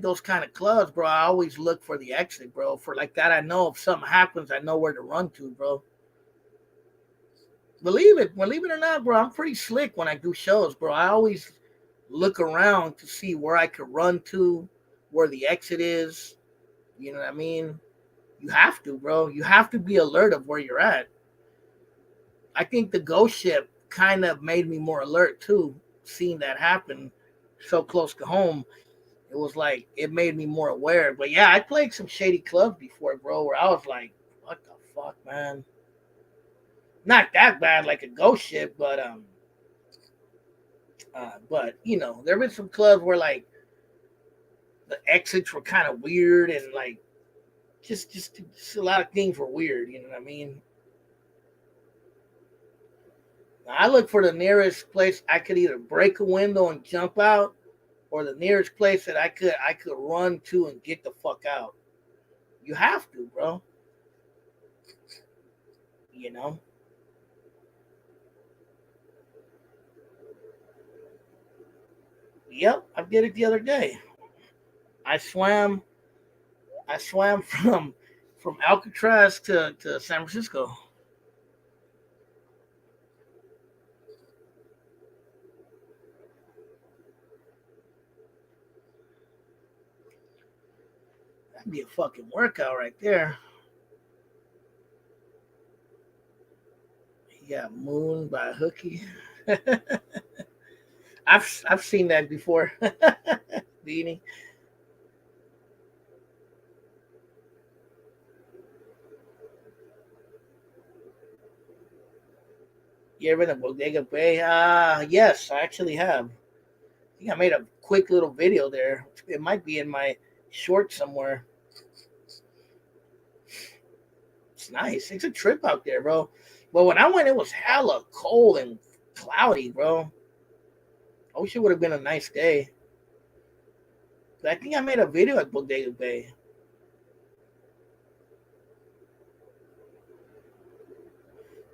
those kind of clubs, bro, I always look for the exit, bro. For like that, I know if something happens, I know where to run to, bro. Believe it or not, bro, I'm pretty slick when I do shows, bro. I always look around to see where I could run to, where the exit is. You know what I mean? You have to, bro. You have to be alert of where you're at. I think the ghost ship kind of made me more alert too, seeing that happen so close to home. It was like it made me more aware. But yeah, I played some shady clubs before, bro, where I was like, what the fuck, man? Not that bad like a ghost ship, but there been some clubs where like the exits were kind of weird and like just a lot of things were weird, you know what I mean? I look for the nearest place I could either break a window and jump out, or the nearest place that I could run to and get the fuck out. You have to, bro. You know. Yep, I did it the other day. I swam. I swam from Alcatraz to San Francisco. That'd be a fucking workout right there. Yeah, Moon by Hooky. I've seen that before. Beanie. You ever been to Bodega Bay? Yes, I actually have. I think I made a quick little video there. It might be in my short somewhere. It's nice. It's a trip out there, bro. But when I went, it was hella cold and cloudy, bro. I wish it would have been a nice day. But I think I made a video at Bodega Bay.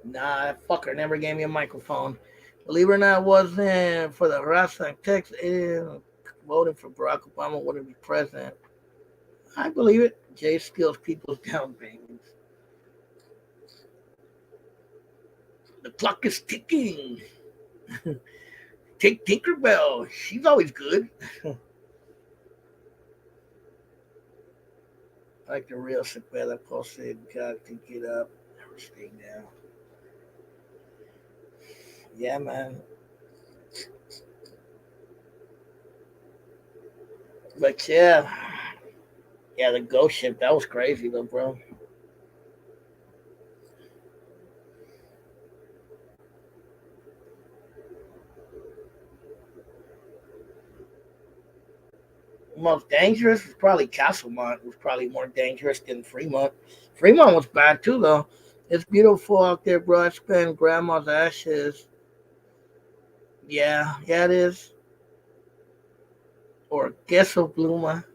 Nah, that fucker never gave me a microphone. Believe it or not, it wasn't for the harassment text and voting for Barack Obama wouldn't be president. I believe it. Jay steals people's down payments. The clock is ticking. Take Tinkerbell. She's always good. Like the real Sequela posted, got to get up, never stay down. Yeah, man. But yeah, the ghost ship, that was crazy though, bro. Most dangerous was probably Castlemont. It was probably more dangerous than Fremont. Fremont was bad too, though. It's beautiful out there, bro. I spent grandma's ashes. Yeah, yeah, it is. Or Queso Bluma.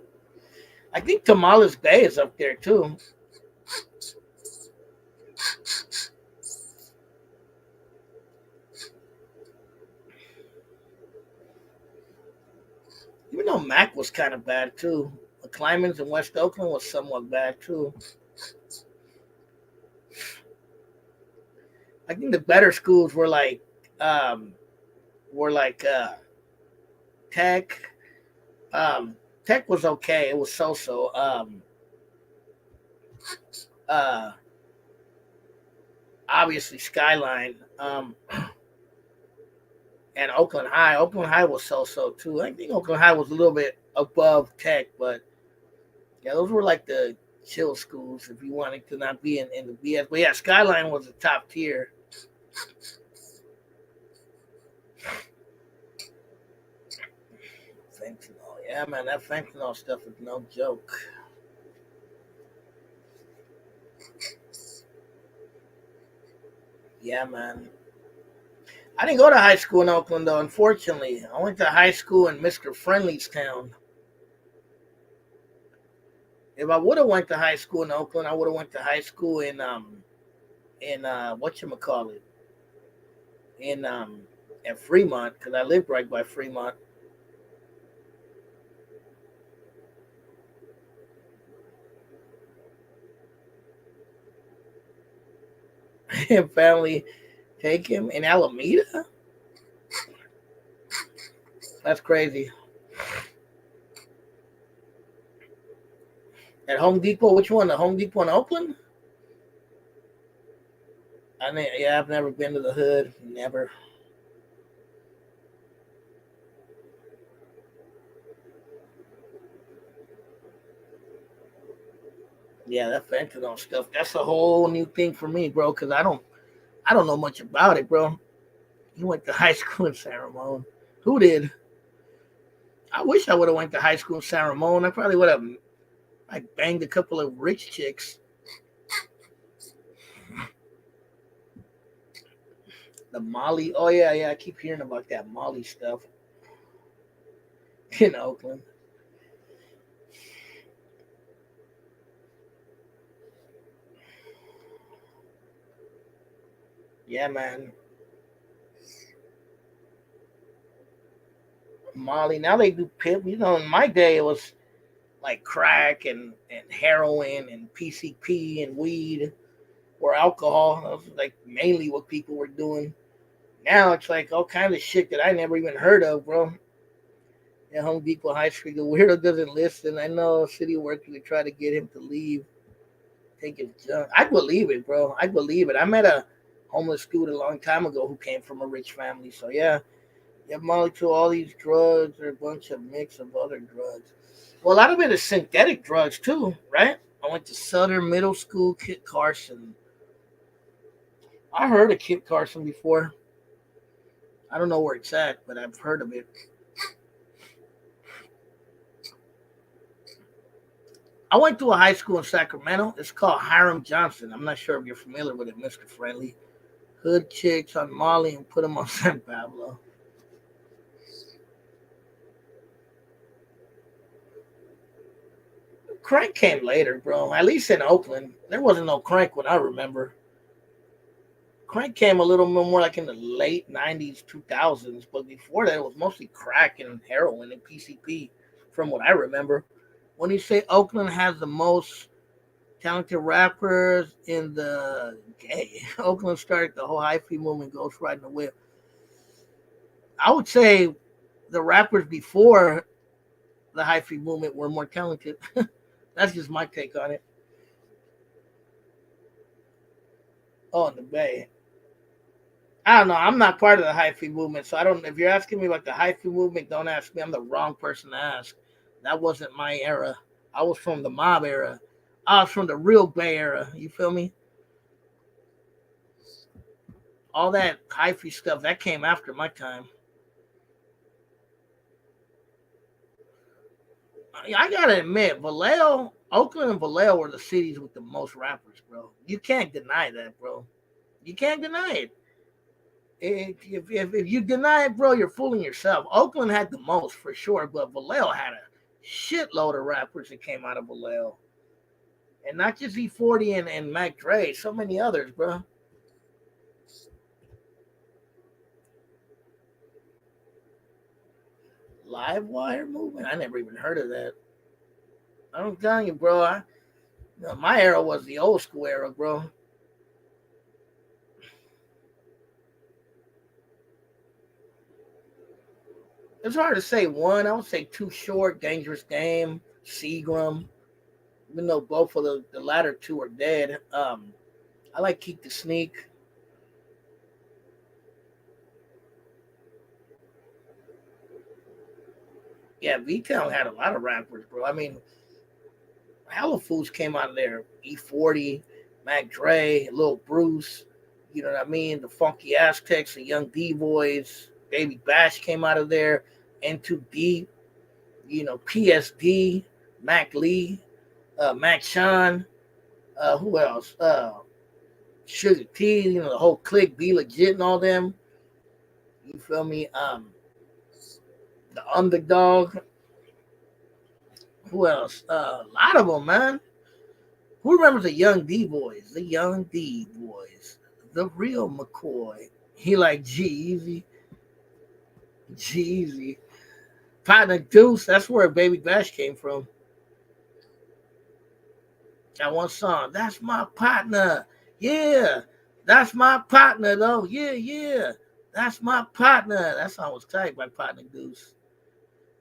I think Tamales Bay is up there too. Even though Mac was kind of bad too. The Clyman's in West Oakland was somewhat bad too. I think the better schools um, were like Tech. Um, Tech was okay. It was so. Uh, Obviously Skyline. And Oakland High. Oakland High was so too. I think Oakland High was a little bit above Tech, but yeah, those were like the chill schools if you wanted to not be in the BS. But yeah, Skyline was the top tier. Fentanyl. Yeah, man, that fentanyl stuff is no joke. Yeah, man. I didn't go to high school in Oakland though, unfortunately. I went to high school in Mr. Friendly's town. If I would have went to high school in Oakland, I would have went to high school in whatchamacallit, in at Fremont, because I lived right by Fremont. And family take him in Alameda? That's crazy. At Home Depot, which one? The Home Depot in Oakland? Yeah, I've never been to the hood. Never. Yeah, that fentanyl stuff. That's a whole new thing for me, bro. Because I don't know much about it, bro. You went to high school in San Ramon. Who did? I wish I would have went to high school in San Ramon. I probably would have like banged a couple of rich chicks. The Molly. Oh yeah, yeah. I keep hearing about that Molly stuff in Oakland. Yeah, man. Molly. Now they do pip. In my day it was like crack and heroin and PCP and weed or alcohol. That was like mainly what people were doing. Now it's like all kinds of shit that I never even heard of, bro. At Home Depot High Street, the weirdo doesn't listen. I know city workers to try to get him to leave, take his junk. I believe it, bro. I believe it. I met a homeless dude a long time ago who came from a rich family. So yeah, molecule, all these drugs are a bunch of mix of other drugs. Well, a lot of it is synthetic drugs too, right? I went to Southern Middle School, Kit Carson. I heard of Kit Carson before. I don't know where it's at, but I've heard of it. I went to a high school in Sacramento. It's called Hiram Johnson. I'm not sure if you're familiar with it, Mr. Friendly. Hood chicks on Molly and put them on San Pablo. Crank came later, bro. At least in Oakland. There wasn't no crank when I remember. Crank came a little more like in the late 90s, 2000s. But before that, it was mostly crack and heroin and PCP, from what I remember. When you say Oakland has the most talented rappers in the gay, Oakland started the whole hyphy movement, Ghost Riding the Whip. I would say the rappers before the hyphy movement were more talented. That's just my take on it. Oh, in the Bay. I don't know. I'm not part of the hyphy movement, so I don't. If you're asking me about the hyphy movement, don't ask me. I'm the wrong person to ask. That wasn't my era. I was from the mob era. I was from the real Bay era. You feel me? All that hyphy stuff that came after my time. I gotta admit, Vallejo, Oakland, and Vallejo were the cities with the most rappers, bro. You can't deny that, bro. You can't deny it. If you deny it, bro, you're fooling yourself. Oakland had the most for sure, but Vallejo had a shitload of rappers that came out of Vallejo, and not just E40 and Mac Dre, so many others, bro. Live Wire movement? I never even heard of that. I'm telling you, bro. My era was the old school era, bro. It's hard to say one. I would say Too Short, Dangerous Game, Seagram. Even though both of the latter two are dead. I like Keep the Sneak. Yeah, V Town had a lot of rappers, bro. I mean, hella fools came out of there. E40, Mac Dre, Lil Bruce. You know what I mean? The Funky Aztecs, the Young D Boys, Baby Bash came out of there. N2D, PSD, Mac Lee, Mac Sean. Who else? Sugar T, the whole clique, Be Legit and all them. You feel me? The Underdog. Who else? A lot of them, man. Who remembers the Young D Boys? The Young D Boys. The real McCoy. He like G-Eazy. G-Eazy. Partner Deuce. That's where Baby Bash came from. That one song. That's my partner. Yeah. That's my partner, though. Yeah, yeah. That's my partner. That song was tight by Partner Deuce.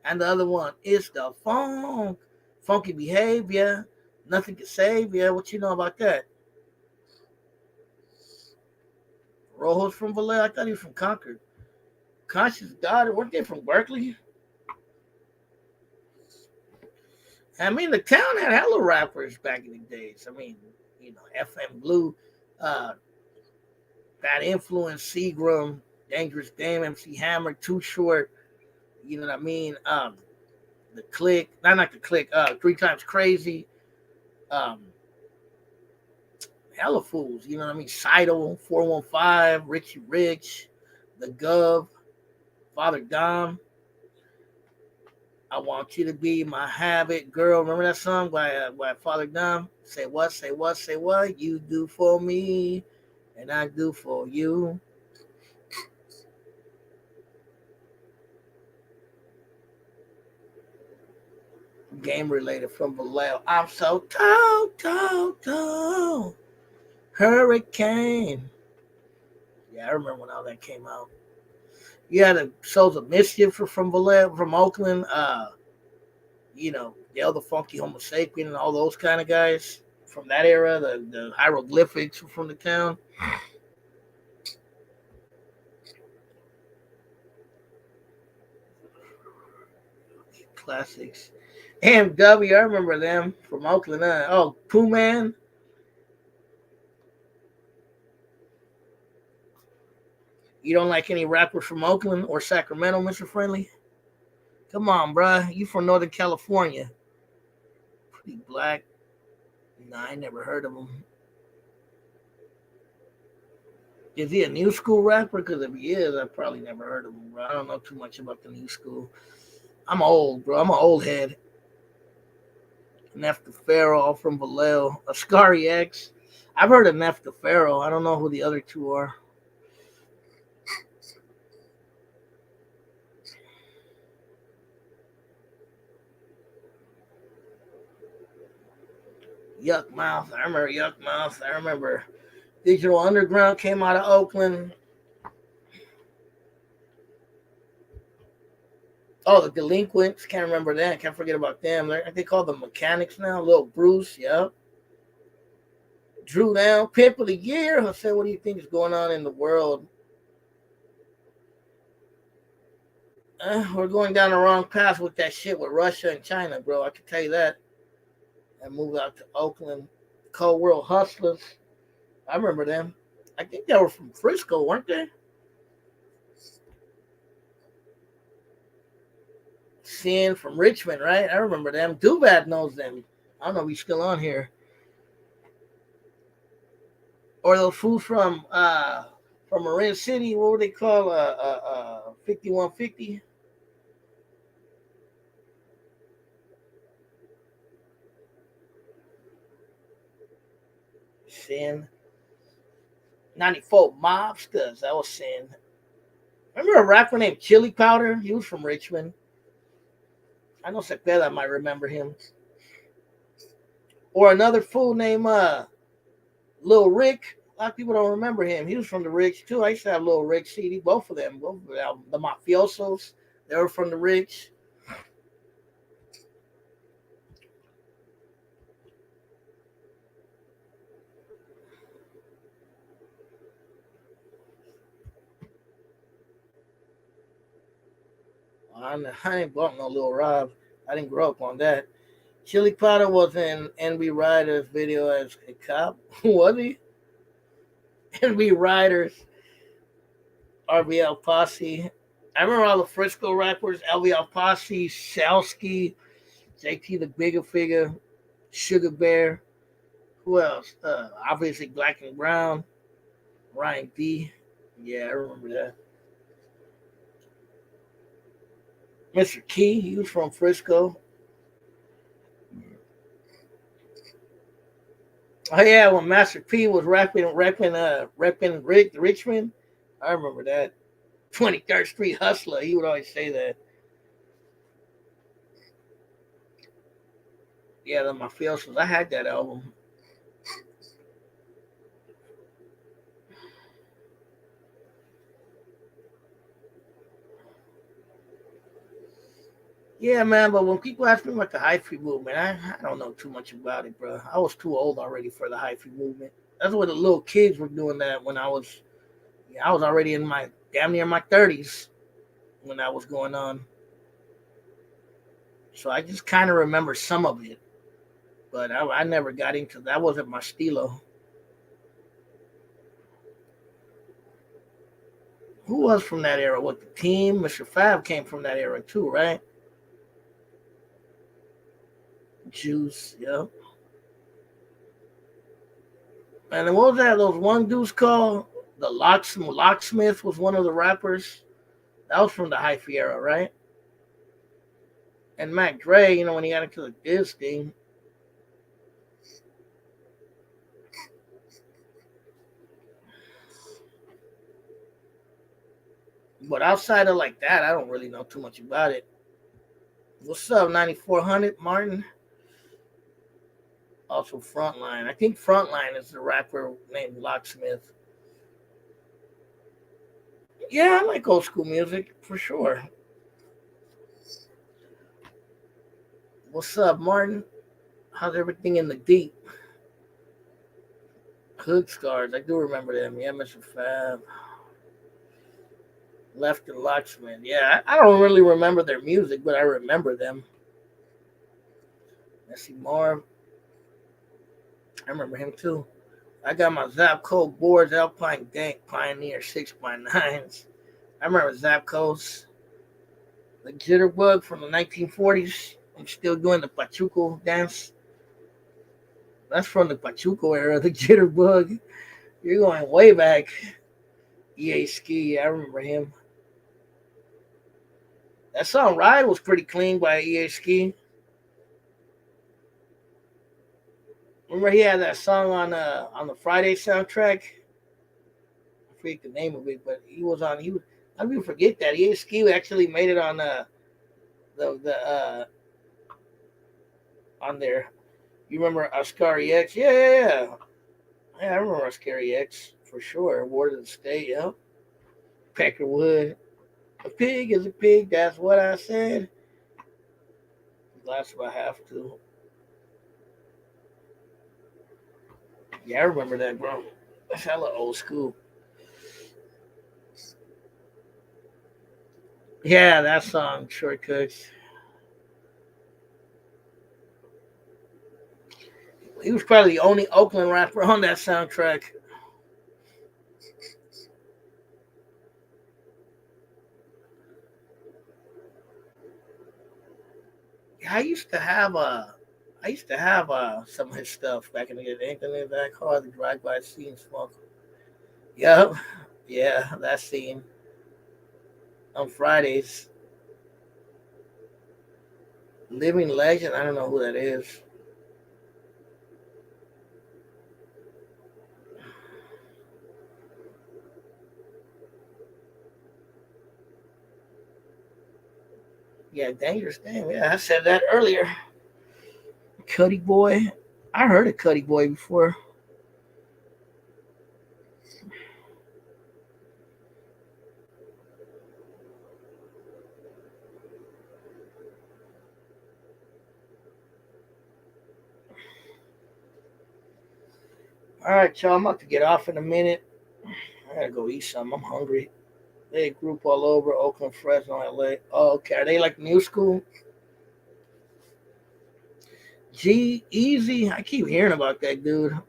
And the other one is the funk. Funky behavior. Nothing can save you. What you know about that? Rojo's from Vallejo. I thought he was from Concord. Conscious daughter. Weren't they from Berkeley? I mean, the town had hella rappers back in the days. I mean, FM Blue, uh, Bad Influence, Seagram, Dangerous Dame, MC Hammer, Too Short. You know what I mean? The Click, not the Click. Three Times Crazy. Um, hella fools. You know what I mean? Seidel, 415, Richie Rich, The Gov, Father Dom. I want you to be my habit, girl. Remember that song by Father Dom? Say what, say what, say what you do for me, and I do for you. Game related from Vallejo. I'm so tall. Hurricane. Yeah, I remember when all that came out. Yeah, the Souls of Mischief from Vallejo, from Oakland. Dale the Funky Homo Sapien and all those kind of guys from that era. The hieroglyphics were from the town. Classics. AMW, I remember them from Oakland. Oh, Pooh Man. You don't like any rappers from Oakland or Sacramento, Mr. Friendly? Come on, bruh. You from Northern California. Pretty black. Nah, I never heard of him. Is he a new school rapper? Because if he is, I probably never heard of him, bro. I don't know too much about the new school. I'm old, bro. I'm an old head. Nefta Pharaoh from Vallejo. Ascari X. I've heard of Nefta Pharaoh. I don't know who the other two are. Yuck Mouth. I remember Yuck Mouth. I remember Digital Underground came out of Oakland. Oh, the Delinquents. Can't remember that. Can't forget about them. They call them Mechanics now. Little Bruce. Yep. Drew Down. Pimp of the Year. I said, what do you think is going on in the world? We're going down the wrong path with that shit with Russia and China, bro. I can tell you that. And moved out to Oakland. Cold World Hustlers. I remember them. I think they were from Frisco, weren't they? Sin from Richmond, right? I remember them. Dubad knows them. I don't know if he's still on here. Or those fools from Marin City. What were they called? 5150. Sin. 94 Mobsters. That was Sin. Remember a rapper named Chili Powder? He was from Richmond. I know Cepeda might remember him. Or another fool named Lil Rick. A lot of people don't remember him. He was from the Rich too. I used to have Lil Rick CD. Both of them. Both of them. The Mafiosos. They were from the Rich. I didn't bump no Lil Rob. I didn't grow up on that. Chili Powder was in NB Riders video as a cop. Was he? NB Riders, RBL Posse. I remember all the Frisco rappers, LVL Posse, Salsky, JT the Bigger Figure, Sugar Bear. Who else? Obviously Black and Brown, Ryan D. Yeah, I remember that. Mr. Key, he was from Frisco. Oh yeah, when Master P was rapping Richmond, I remember that. 23rd Street Hustler, he would always say that. Yeah, the Mafiosos. I had that album. Yeah, man, but when people ask me about the hyphy movement, I don't know too much about it, bro. I was too old already for the hyphy movement. That's what the little kids were doing that when I was already in my damn near my 30s when that was going on. So I just kind of remember some of it, but I never got into that. Wasn't my stilo. Who was from that era? What the team? Mr. Fab came from that era too, right? Juice, yeah. And then what was that? Those one dudes called Locksmith was one of the rappers. That was from the hyphy era, right? And Mac Dre, when he got into the diss thing. But outside of like that, I don't really know too much about it. What's up, 9400 Martin? Also Frontline. I think Frontline is the rapper named Locksmith. Yeah, I like old school music for sure. What's up, Martin? How's everything in the deep? Hood Stars. I do remember them. Yeah, Mr. Fab. Left and Locksmith. Yeah, I don't really remember their music, but I remember them. Let's see, Marv. I remember him too. I got my Zapco boards, Alpine Dank Pioneer 6x9s. I remember Zapcos, the Jitterbug from the 1940s. I'm still doing the Pachuco dance. That's from the Pachuco era, the Jitterbug. You're going way back. EA Ski, I remember him. That song Ride was pretty clean by EA Ski. Remember he had that song on the Friday soundtrack. I forget the name of it, but he was on. He was. How do you forget that EA Ski actually made it on the on there. You remember Ascari X? Yeah, yeah, yeah. Yeah, I remember Ascari X for sure. Ward of the State, yep. Peckerwood. A pig is a pig. That's what I said. That's what I have to. Yeah, I remember that, bro. That's hella old school. Yeah, that song, Shortcuts. He was probably the only Oakland rapper on that soundtrack. Yeah, I used to have some of his stuff back in the day. Anthony Back Hard, the Drive By Scene Smoke. Yep. Yeah, that scene on Fridays. Living Legend. I don't know who that is. Yeah, Dangerous Game. Yeah, I said that earlier. Cuddy Boy. I heard of Cuddy Boy before. All right, y'all. I'm about to get off in a minute. I gotta go eat something. I'm hungry. They group all over Oakland, Fresno, LA. Oh, okay. Are they like new school? G Easy. I keep hearing about that dude.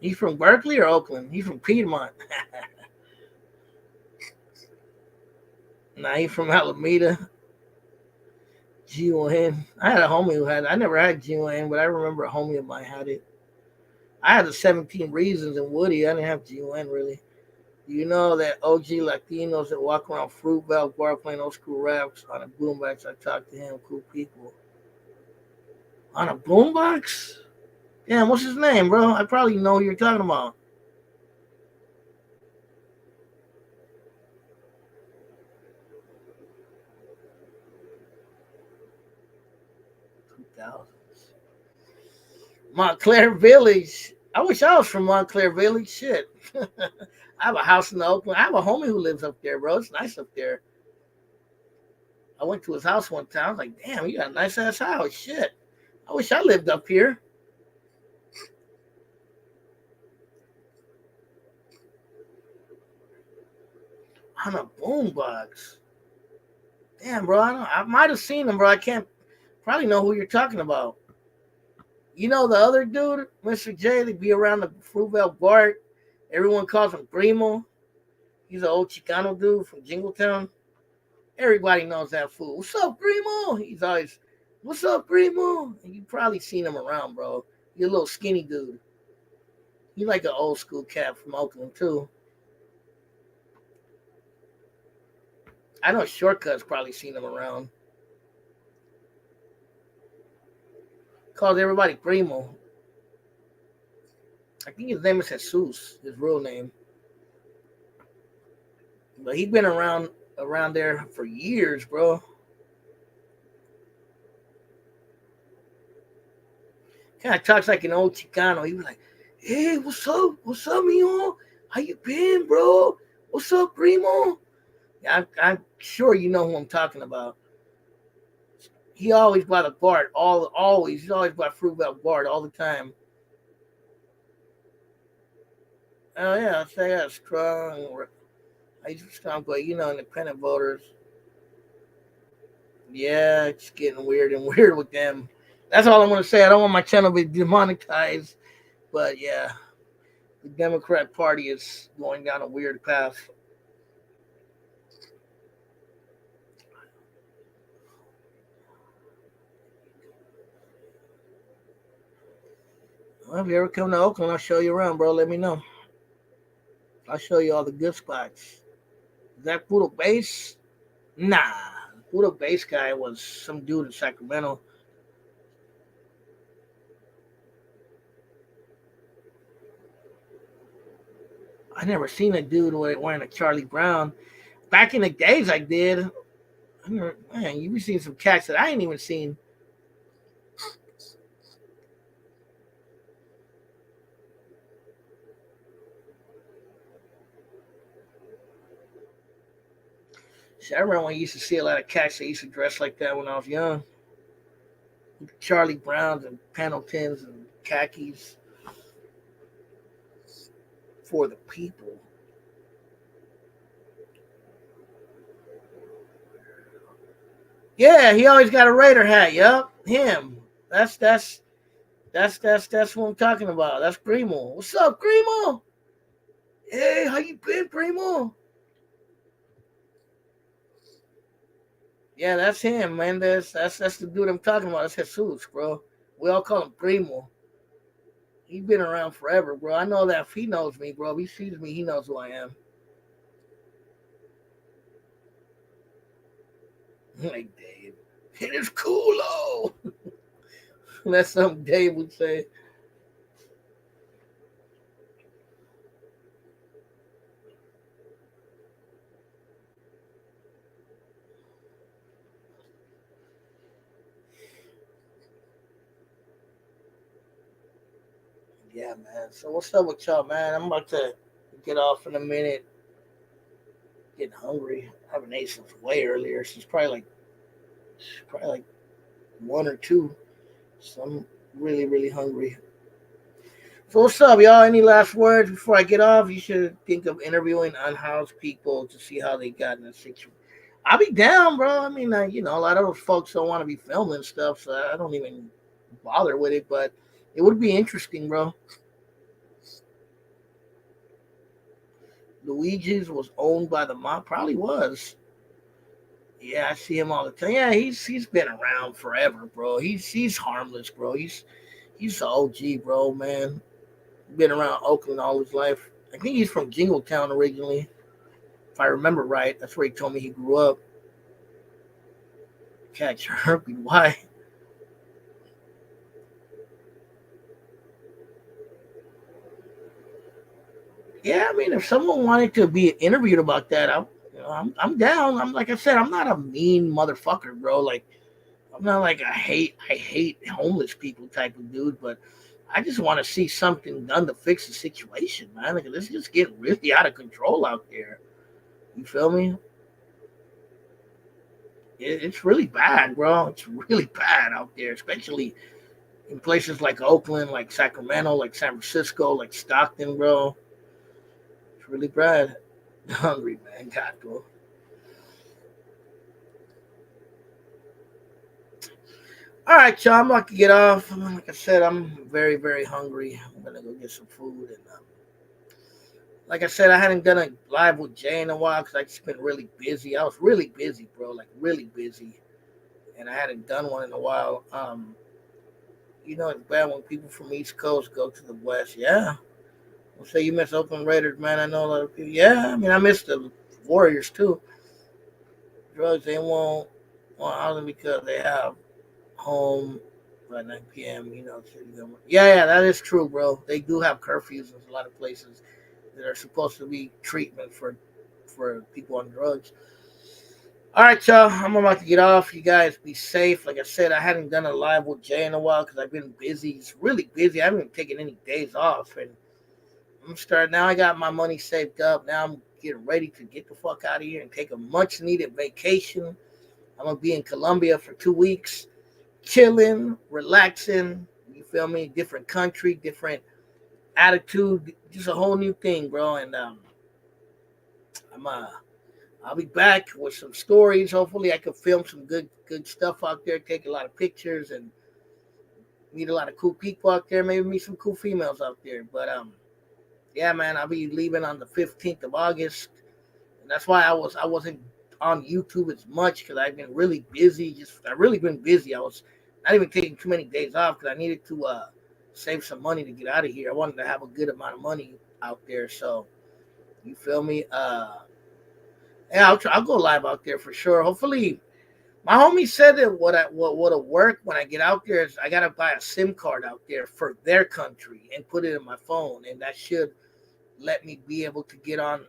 He's from Berkeley or Oakland? He's from Piedmont. Nah, he's from Alameda. GON. I had a homie who had. I never had GON, but I remember a homie of mine had it. I had the 17 Reasons in Woody. I didn't have GON really. You know that OG Latinos that walk around Fruitvale Bar playing old school raps on a boombox? I talked to him, cool people. On a boombox? Damn, what's his name, bro? I probably know who you're talking about. 2000s. Montclair Village. I wish I was from Montclair Village. Shit. I have a house in the Oakland. I have a homie who lives up there, bro. It's nice up there. I went to his house one time. I was like, damn, you got a nice ass house. Shit. I wish I lived up here on a boombox. Damn, bro. I might have seen him, bro. I can't probably know who you're talking about. You know the other dude, Mr. J, that be around the Fruitvale Bar. Everyone calls him Primo. He's an old Chicano dude from Jingletown. Everybody knows that fool. What's up, Primo? He's always, what's up, Primo? And you probably seen him around, bro. He's a little skinny dude. He's like an old school cat from Oakland, too. I know Shortcuts probably seen him around. Calls everybody Primo. I think his name is Jesus, his real name. But he's been around there for years, bro. Kind of talks like an old Chicano. He was like, "Hey, what's up? What's up, mijo? How you been, bro? What's up, primo?" Yeah, I'm sure you know who I'm talking about. He always bought a Bart. Always. He's always bought Fruitvale Bart all the time. Oh yeah, I'll say that strong. I used to strong, but independent voters. Yeah, it's getting weird and weird with them. That's all I'm gonna say. I don't want my channel to be demonetized, but yeah, the Democrat Party is going down a weird path. Well, if you ever come to Oakland, I'll show you around, bro. Let me know. I'll show you all the good spots. Is that Poodle Base? Nah, Poodle Base guy was some dude in Sacramento. I never seen a dude wearing a Charlie Brown. Back in the days, I did. Man, you be seeing some cats that I ain't even seen. See, I remember when you used to see a lot of cats that used to dress like that when I was young. Charlie Browns and Pendletons and khakis for the people. Yeah, he always got a Raider hat. Yup, him. That's what I'm talking about. That's Primo. What's up, Primo? Hey, how you been, Primo? Yeah, that's him, man. That's the dude I'm talking about. That's Jesus, bro. We all call him Primo. He's been around forever, bro. I know that if he knows me, bro, if he sees me, he knows who I am. Like Dave. It is cool, oh. That's something Dave would say. Yeah, man. So what's up with y'all, man? I'm about to get off in a minute. Getting hungry. I haven't ate since way earlier. So it's probably like one or two. So I'm really, really hungry. So what's up, y'all? Any last words before I get off? You should think of interviewing unhoused people to see how they got in a situation. I'll be down, bro. I mean, a lot of those folks don't want to be filming stuff, so I don't even bother with it. But it would be interesting, bro. Luigi's was owned by the mob. Probably was. Yeah, I see him all the time. Yeah, he's been around forever, bro. He's harmless, bro. He's the OG, bro, man. Been around Oakland all his life. I think he's from Jingletown originally, if I remember right. That's where he told me he grew up. Catch herpes. Why? Yeah, I mean, if someone wanted to be interviewed about that, I'm down. I'm like I said, I'm not a mean motherfucker, bro. Like I'm not like I hate homeless people type of dude, but I just want to see something done to fix the situation, man. Like this is just getting really out of control out there. You feel me? It's really bad, bro. It's really bad out there, especially in places like Oakland, like Sacramento, like San Francisco, like Stockton, bro. It's really bad. Hungry, man. Got to go. All right, y'all. I'm about to get off. Like I said, I'm very, very hungry. I'm gonna go get some food, and like I said, I hadn't done a live with Jay in a while because I just been really busy. I was really busy, bro. Like really busy, and I hadn't done one in a while. It's bad when people from East Coast go to the West. Yeah, well, say you miss Oakland Raiders, man. I know a lot of people. Yeah, I mean, I miss the Warriors too. Drugs they won't house them because they have home by 9 p.m. Yeah, that is true, bro. They do have curfews in a lot of places that are supposed to be treatment for people on drugs. All right, y'all. I'm about to get off. You guys be safe. Like I said, I hadn't done a live with Jay in a while because I've been busy. It's really busy. I haven't even taken any days off, and I'm starting now. I got my money saved up. Now I'm getting ready to get the fuck out of here and take a much needed vacation. I'm gonna be in Colombia for 2 weeks, chilling, relaxing. You feel me? Different country, different attitude, just a whole new thing, bro. And I'm I'll be back with some stories. Hopefully, I can film some good stuff out there. Take a lot of pictures and meet a lot of cool people out there. Maybe meet some cool females out there. But yeah, man, I'll be leaving on the 15th of August, and that's why I wasn't on YouTube as much because I've been really busy. I really been busy. I was not even taking too many days off because I needed to save some money to get out of here. I wanted to have a good amount of money out there. So you feel me? Yeah, I'll go live out there for sure. Hopefully, my homie said that what'll work when I get out there is I gotta buy a SIM card out there for their country and put it in my phone, and that should let me be able to get on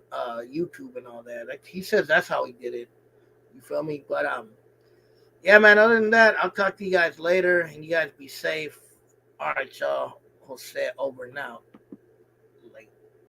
YouTube and all that. Like he says, that's how he did it. You feel me? But yeah, man. Other than that, I'll talk to you guys later, and you guys be safe. All right, y'all. We'll say it over now.